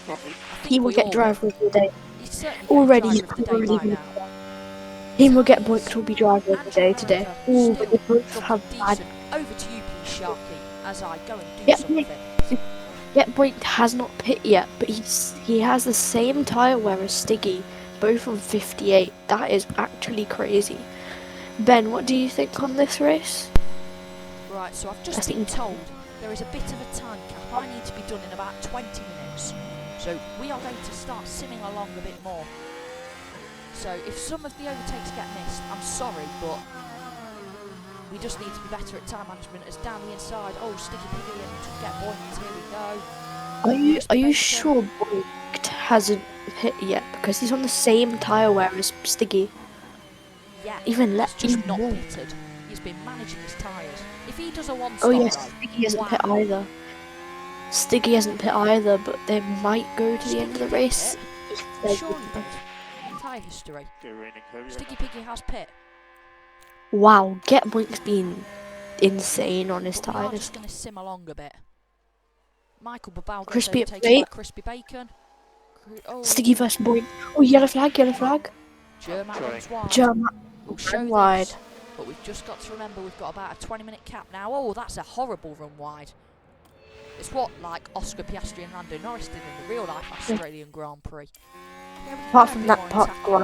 that. He will get driver of the day. He's certainly Already, driver of the day by now. He will get Boink will be driver of the day today. Ooh, But they both have bad. Over to you, please, Sharky, as I go and do Yep. something. Yet Boink has not pit yet, but he has the same tyre wear as Stiggy, both on 58. That is actually crazy. Ben, what do you think on this race? Right, so I've just been told there is a bit of a time cap. I need to be done in about 20 minutes. So we are going to start simming along a bit more. So if some of the overtakes get missed, I'm sorry, but we just need to be better at time management. As down the inside, Sticky Piggy and get Boink. Here we go. Are you sure Boink hasn't hit yet? Because he's on the same tyre wear as Stiggy. Yeah, Even he's just even not more. pitted. He's been managing his tyres. If he does a one-stop, Oh yes, though, Stiggy hasn't pit wow. either. Stiggy hasn't pit either, but they might go to the end of the race. Surely did. Tyre history. Sticky Piggy has pit. Wow, Get Boink's been insane on his But we are tyres. just going to sim along a bit. Michael Babao gets Crispy overtaken by plate. Crispy Bacon. Sticky versus Boink. Oh, yellow flag. German runs wide. German We'll show wide. this, but we've just got to remember we've got about a 20-minute cap now. Oh, that's a horrible run wide. It's what, like, Oscar Piastri and Lando Norris did in the real-life Australian Grand Prix. Yeah, Apart from that part, Why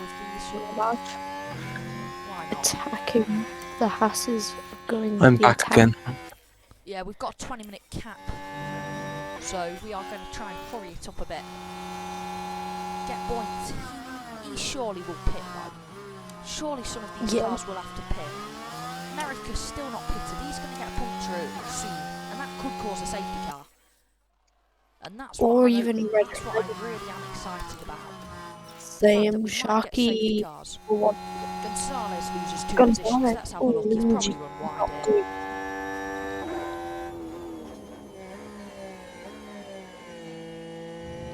not? attacking the Hasses going. I'm the back attack. again. Yeah, we've got a 20-minute cap, so we are going to try and hurry it up a bit. Get points. He surely will pit though. Surely some of these cars will have to pit. America's still not pitted. He's going to get a puncture soon, and that could cause a safety car. And that's what Or I'm even hoping, red. that's what I really am excited about. Same We might get safety Sharky. cars. Gonzalez loses 2 positions. Let's have a look. He's probably run wide here.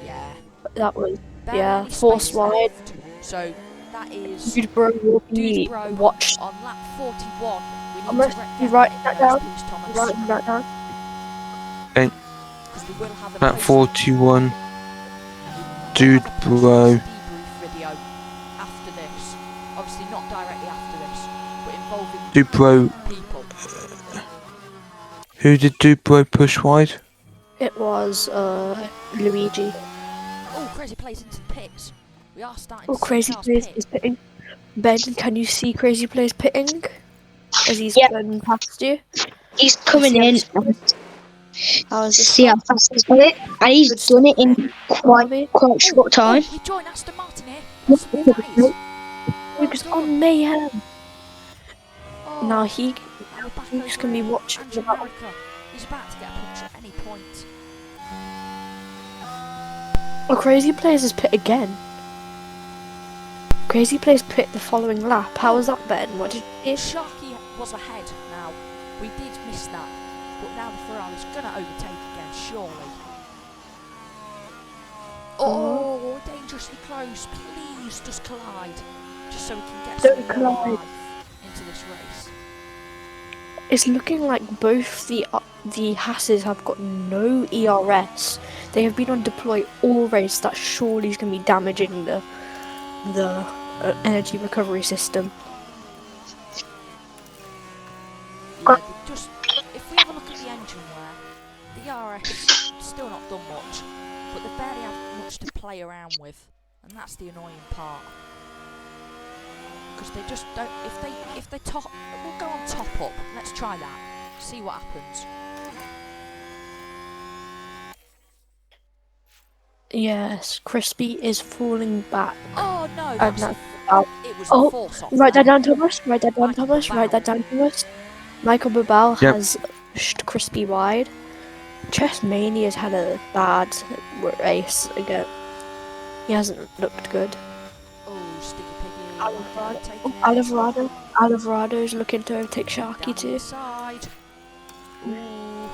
Yeah. That was Barely force space wide. left. So that is Dude, bro, will be Dude Bro watched. on lap 41. We need I'm to actually writing that down. please, Thomas. Writing that down. Okay. 'Cause we will have a At post- 41, we will Dude have a Bro. post-race debrief video after this. Obviously not directly after this, but involving Dubro. people. Who did Dubro push wide? It was Luigi. Oh, Crazy Plays into the pits. We are starting Oh, to see Crazy cars Plays pit. is pitting. Ben, can you see Crazy Plays pitting? As he's Yeah. going past you? He's coming in. How is this? See how fast he's done it, and he's done it in quite short time. We join Aston Martin here. That's what that is. Luke's on mayhem. Oh, Now we're back Luke's over gonna be in watching Andrew about. America. He's about to get a punch at any point. Oh, Crazy Plays is pit again. Crazy Plays pit the following lap. How was that, Ben? What did you see? Sharky was ahead now. We did miss that. But now the Ferrari's going to overtake again, surely. Oh, dangerously close. Please just collide. Just so we can get Don't some collide. life into this race. It's looking like both the Hasses have got no ERS. They have been on deploy all race. That surely is going to be damaging the energy recovery system. Yeah, just, if we have a look at the engine wear, the RS still not done much, but they barely have much to play around with, and that's the annoying part. Because they just don't. If they top, we'll go on top up. Let's try that. See what happens. Yes, Crispy is falling back. Oh no, And that's that's it was Oh, the force off. write that there. down, Thomas. Write that down, Michael Thomas. Write that Babau. down, Thomas. Michael Babau Yep. has pushed Crispy wide. Chess Mania's had a bad race again. He hasn't looked good. Oh, Sticky Piggy. Alvarado. taking it. Alvarado's looking to overtake Sharky Down the too. inside. Ooh.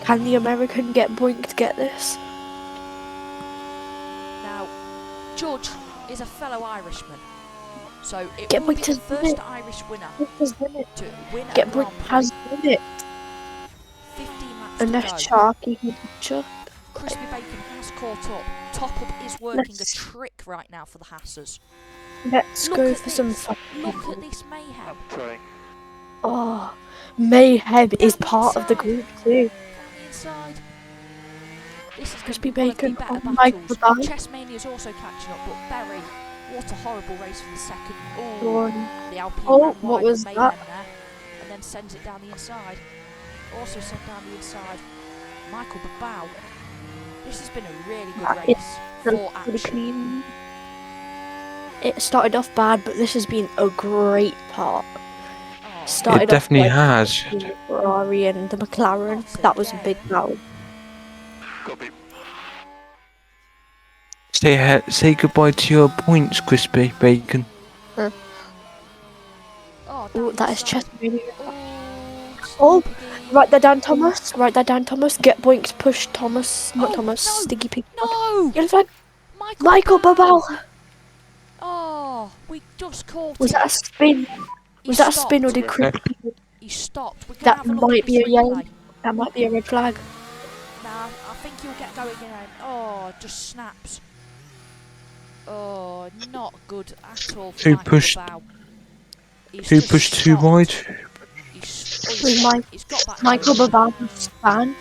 Can the American get Boink to get this? Now, Judge is a fellow Irishman, so it Get will be Boink the to first win it. Irish winner Has done it. to win a Get Boink Grand Prix. has done it. 15 laps Unless to go. Sharky can catch up. Crispy Bacon has caught up. Top Up is working Let's- a trick right now for the Hassers. Let's Look go at for some this. fun. Look at this mayhem. Oh, Mayhem is part of the group too. Down the inside. This is Crispy going to be Bacon one of the on better Michael battles. Babau. Chessmania's also catching up, but Berry, what a horrible race for the second. Oh, One. the Alpine Oh, ran what wide was of Mayhem that? there, and then sends it down the inside. Also sent down the inside. Michael Babau. This has been a really good That race for Pretty action. clean. It started off bad, but this has been a great part. Oh, Started It definitely off has. like the Ferrari and the McLaren. That was a big battle. Say goodbye to your points, Crispy Bacon. oh, Oh, down that the is inside. chest really. Oh, Oh, write that down, Thomas. Write that down, Thomas. Get Boink to push Thomas. Not Oh, Thomas. no. Sticky Pig. No! Yellow flag. Michael, Michael Babau. Oh, we just caught Was him. that a spin? He Was that a spin or stopped. did Crispy? He stopped. We're gonna That have a look might at be this a yellow. replay. That might be a red flag. Nah, I think he'll get going again. Oh, just snaps. Oh, not good at all for Who Michael pushed- Babau. He's Who just pushed too stopped. wide? He's got back Michael going. Babau's fan.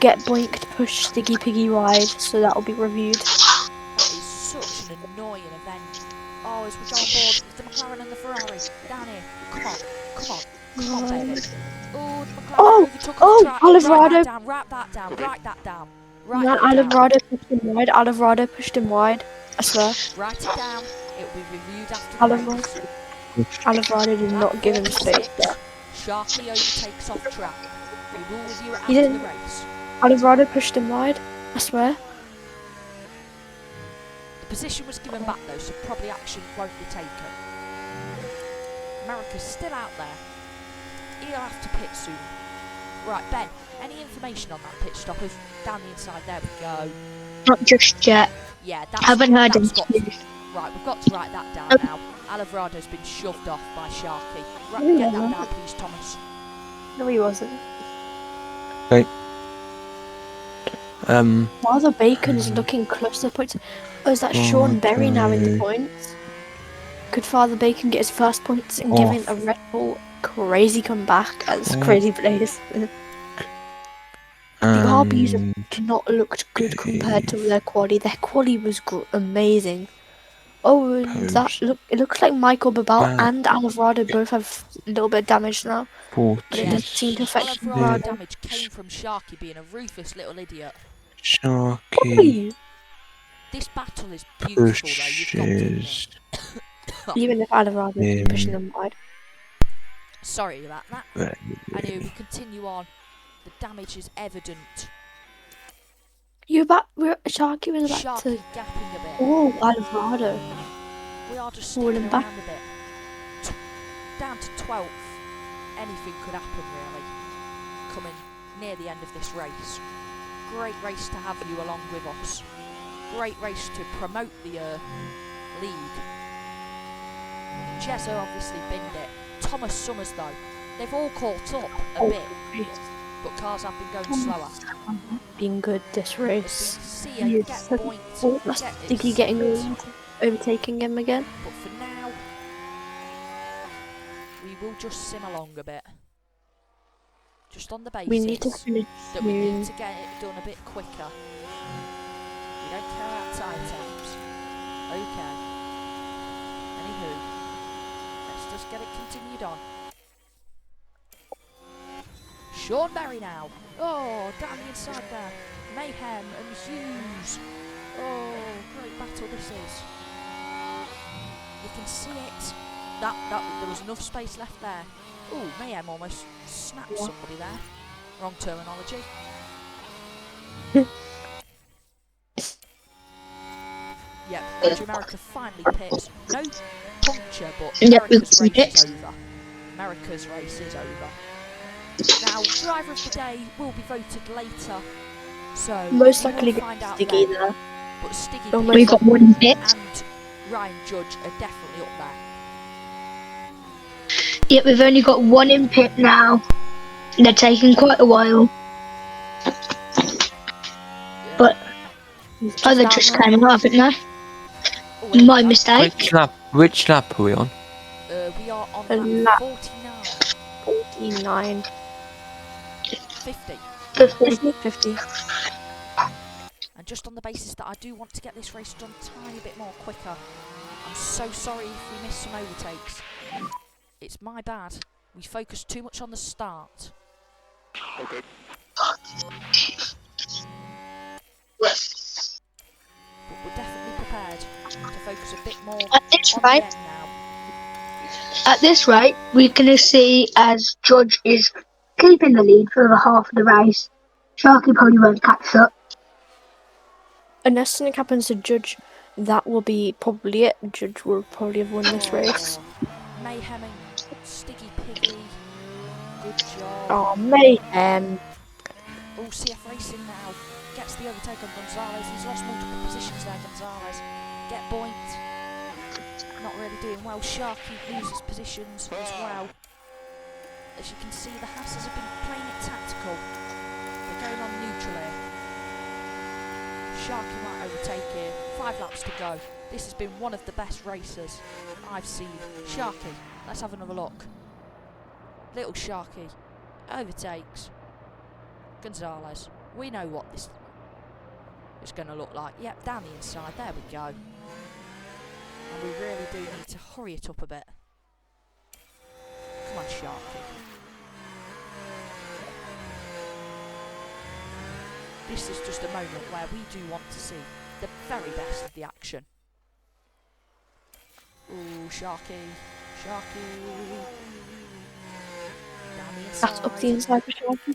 Get Boink to push Sticky Piggy wide, so that'll be reviewed. That is such an annoying event. Oh, as we go on board with the McLaren and the Ferrari. Down here. Come on. Come on, baby. Oh, the McLaren overtook oh, the track. Alvarado. Write that down. No, Write Alvarado pushed him wide. Alvarado pushed him wide. I swear. Write it down. It will be reviewed after the Alvarado. race. Alvarado did not give him space there. Sharky overtakes off track. We will review it He after didn't. the race. Alvarado pushed him wide. I swear. The position was given back though, so probably action won't be taken. America's still out there. He'll have to pit soon. Right, Ben, any information on that pit stop? If down the inside, there we go. Not just yet. Yeah, that's, Haven't heard that's him. got Right, we've got to write that down now. Alvarado's been shoved off by Sharky. Right, get that down please, Thomas. No, he wasn't. Father Bacon's looking close to the points. Oh, is that Sean Berry now in the points? Could Father Bacon get his first points and giving a Red Bull crazy comeback as Crazy Blaze? The RBs have not looked good compared to their quali. Their quali was amazing. Oh, and it looks like Michael Babau and Alvarado both have a little bit of damage now. But it doesn't seem to affect Alvarado Alvarado. damage came from Sharky being a ruthless little idiot. Sharky This battle is beautiful though, you've got to pushes. admit. Even if Alvarado is pushing them wide. Sorry about that. Anyway, we continue on. The damage is evident. Sharky was about Sharky to. gapping a bit. Oh, Alvarado. We are just Falling sticking back. around a bit. Down to 12th. Anything could happen really. Coming near the end of this race. Great race to have you along with us. Great race to promote the league. Jezza obviously binned it. Thomas Summers though, they've all caught up a bit, but cars have been going slower. Being good this race. See He ya, is get such- points, Oh, get Sticky this. getting overtaking him again. But for now, we will just sim along a bit. just on the basis We need to finish that we need soon. to get it done a bit quicker. We don't care about time temps. Okay. Anywho, let's just get it continued on. Sean Berry now. Oh, down the inside there. Mayhem and Hughes. Oh, great battle this is. You can see it. There was enough space left there. Ooh, Mayhem almost snapped somebody there. Wrong terminology. Yep, Andrew America finally pits. No puncture, but Yep, America's race it's is over. America's race is over. Now, driver of the day will be voted later, so Most we likely will find out Stiggy then. there. But Stiggy Oh, We got one pit. and Ryan Judge are definitely up there. Yep, we've only got one in pit now. They're taking quite a while. But Just they out just now. came out, haven't they? Oh, here My we go. mistake. Which lap are we on? We are on A lap lap. 49. 49. 50. 50. And just on the basis that I do want to get this race done a tiny bit more quicker, I'm so sorry if we miss some overtakes. It's my bad. We focused too much on the start. Okay. But we're definitely prepared to focus a bit more At this on rate, the end now. at this rate, we're gonna see as Judge is keeping the lead for the half of the race. Sharky probably won't catch up. Unless something happens to Judge, that will be probably it. Judge will probably have won this race. Mayhem and Sticky Piggy. Good job. Oh, Mayhem. Oh, CF Racing now gets the overtake on Gonzalez. He's lost multiple positions there, Gonzalez. Get Boint. Not really doing well. Sharky loses positions as well. As you can see, the Hasses have been playing it tactical. They're going on neutral here. Sharky might overtake here. 5 laps to go. This has been one of the best races I've seen. Sharky, let's have another look. Little Sharky overtakes Gonzalez. We know what this is going to look like. Yep, down the inside. There we go. And we really do need to hurry it up a bit. Come on, Sharky. This is just a moment where we do want to see the very best of the action. Ooh, Sharky. Sharky. Down the inside. That's up the inside for Sharky.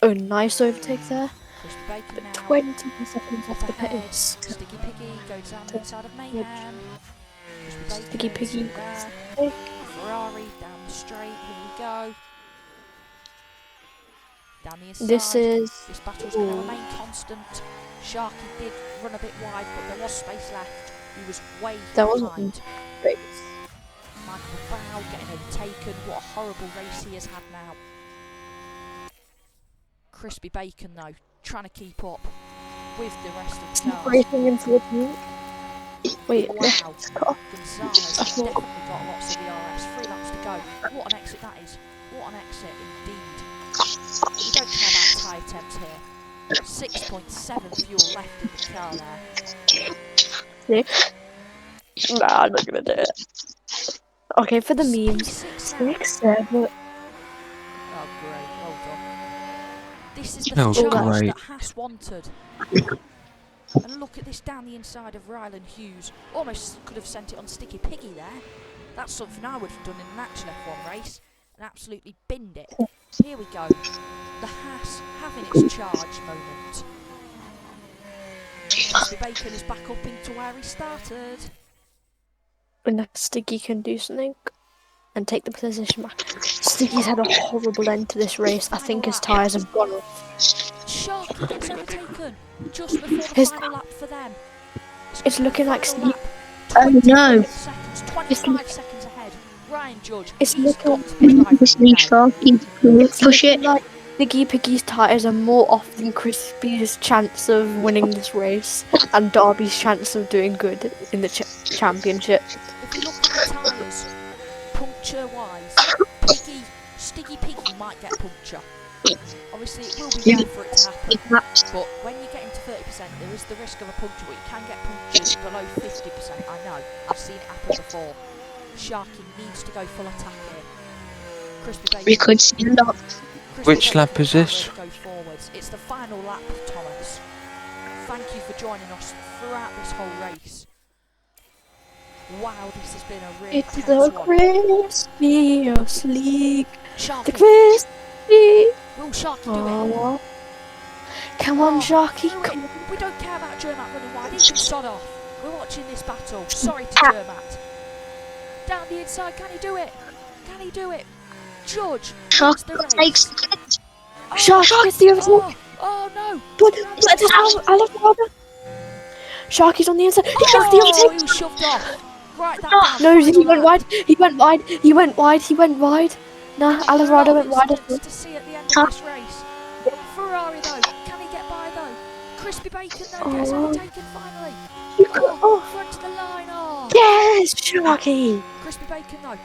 Oh, nice overtake there. Crispy Bacon But now. 20 seconds Up off the ahead. pace. Sticky Piggy goes down the inside of Mayhem. Crispy Bacon Sticky Piggy. there. Ferrari down the straight. Here we go. Down the inside. This This battle's going to remain constant. Sharky did run a bit wide, but there was space left. He was way There behind. wasn't. Great. Michael Bow getting overtaken. What a horrible race he has had now. Crispy Bacon, though, trying to keep up with the rest of the cars. Racing in 14. Wait, Wow. let's cut off. Gonzalez has definitely got lots of DRS. 3 laps to go. What an exit that is. What an exit indeed. We don't care about tyre temps here. 6.7 fuel left in the car there. Nah, I'm not gonna do it. Okay, for the memes. 6 now. 6, 7. Oh, great. Well done. This is the Oh, charge great. that Haas wanted. And look at this down the inside of Ryland Hughes. Almost could have sent it on Sticky Piggy there. That's something I would have done in an actual F1 race. And absolutely binned it. Here we go. The Haas having its charge moment. Crispy Bacon is back up into where he started. Unless Sticky can do something and take the position back. Sticky's had a horrible end to this race. I think his tyres have gone off. Sharky gets overtaken just before the His- final lap for them. It's looking like Final Sticky. lap, Oh, no. 27 seconds, 25 seconds ahead. Ryan Judge, It's he's looking- got to be driving Push the day. Sharky. Push it. Like Sticky Piggy's tyres are more off than Crispy's chance of winning this race and Darby's chance of doing good in the championship. If we look at the tyres, puncture-wise, Sticky Piggy might get puncture. Obviously, it will be rare for it to happen. Laps. But when you get into 30%, there is the risk of a puncture, but you can get punctures below 50%. I know, I've seen it happen before. Sharky needs to go full attack here. Crispy Bacon. We could see a lot. Crispy Which Bacon lap is now this? ready to go forwards. It's the final lap, Thomas. Thank you for joining us throughout this whole race. Wow, this has been a really It's tense the one. Crispios League. The Sharky, Crispy. will Sharky do it? Oh. Come on, Oh, Sharky. do it. Come on. We don't care about Jermat running wide. He can sod off. We're watching this battle. Sorry to Jermat. Down the inside, can he do it? Can he do it? Judge wins the Sharky race. takes it. Oh, Sharky gets the overtake. oh no! But Alvarado. Sharky's on the inside. He got the Oh, he overtake. was shoved off. Right, that down. No, he final went lap. wide. He went wide. He went wide. He went wide. Nah, A Alvarado lot went of wide. incidents to see at the end of this race. Ferrari though, can he get by though? Crispy Bacon though gets Oh. overtaken finally. You got Oh, off. front to the line. Oh. Yes, Sharky. Crispy Bacon though.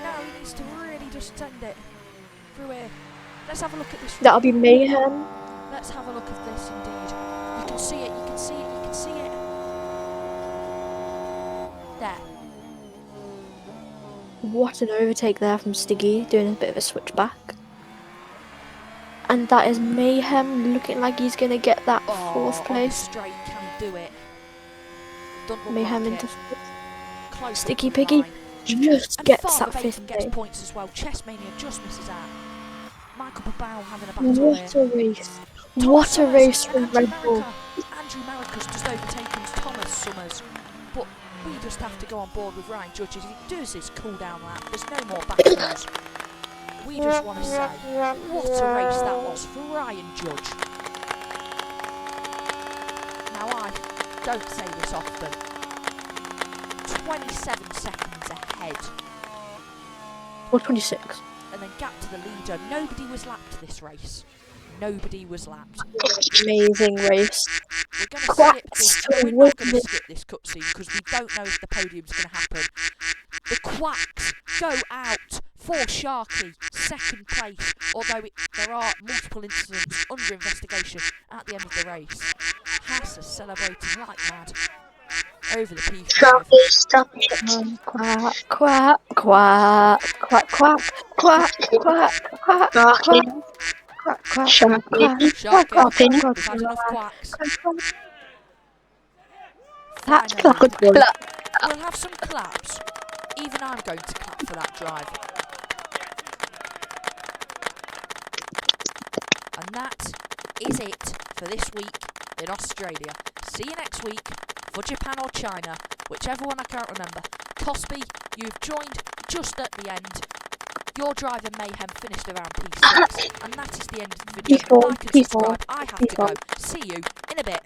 Now he needs to really just send it through here. Let's have a look at this. That'll be mayhem. Let's have a look at this indeed. You can see it, you can see it, you can see it. There. What an overtake there from Stiggy, doing a bit of a switchback. And that is mayhem, looking like he's gonna get that Oh, fourth on the place. straight, can he do it? Doesn't look Mayhem like into it. Close Sticky to the Piggy line. just And gets Father that Bacon fifth gets place. points as well. Chessmania just misses out. Michael Babao having a battle What here. a race! Thomas What a Summers race and from Andrew Red Bull. Marica. Andrew Marica's just overtaken Thomas Summers. But we just have to go on board with Ryan Judge as he does his cool down lap. There's no more battles. We just want to say what a race that was for Ryan Judge. Now I don't say this often. 27 seconds ahead. Or 26. And then gap to the leader. Nobody was lapped this race. Nobody was lapped. Amazing race. We're going to skip Quacks this. to We're not going to win. skip this cutscene because we don't know if the podium's going to happen. The Quacks go out for Sharky, second place, although there are multiple incidents under investigation at the end of the race. Haas is celebrating like mad over the P5. Sharky, stop it. Quack, quack, quack, quack, quack, quack, quack, quack, Sharky, quack, quack, Sharky, Sharky, Quack, we've had enough quacks. That's Finally, good. we'll have some claps. Even I'm going to clap for that drive. And that is it for this week in Australia. See you next week for Japan or China, whichever one I can't remember. Cosby, you've joined just at the end. Your driving mayhem finished around P6, and that is the end of the video. P4, Like and P4, subscribe. I have to go. P4. See you in a bit.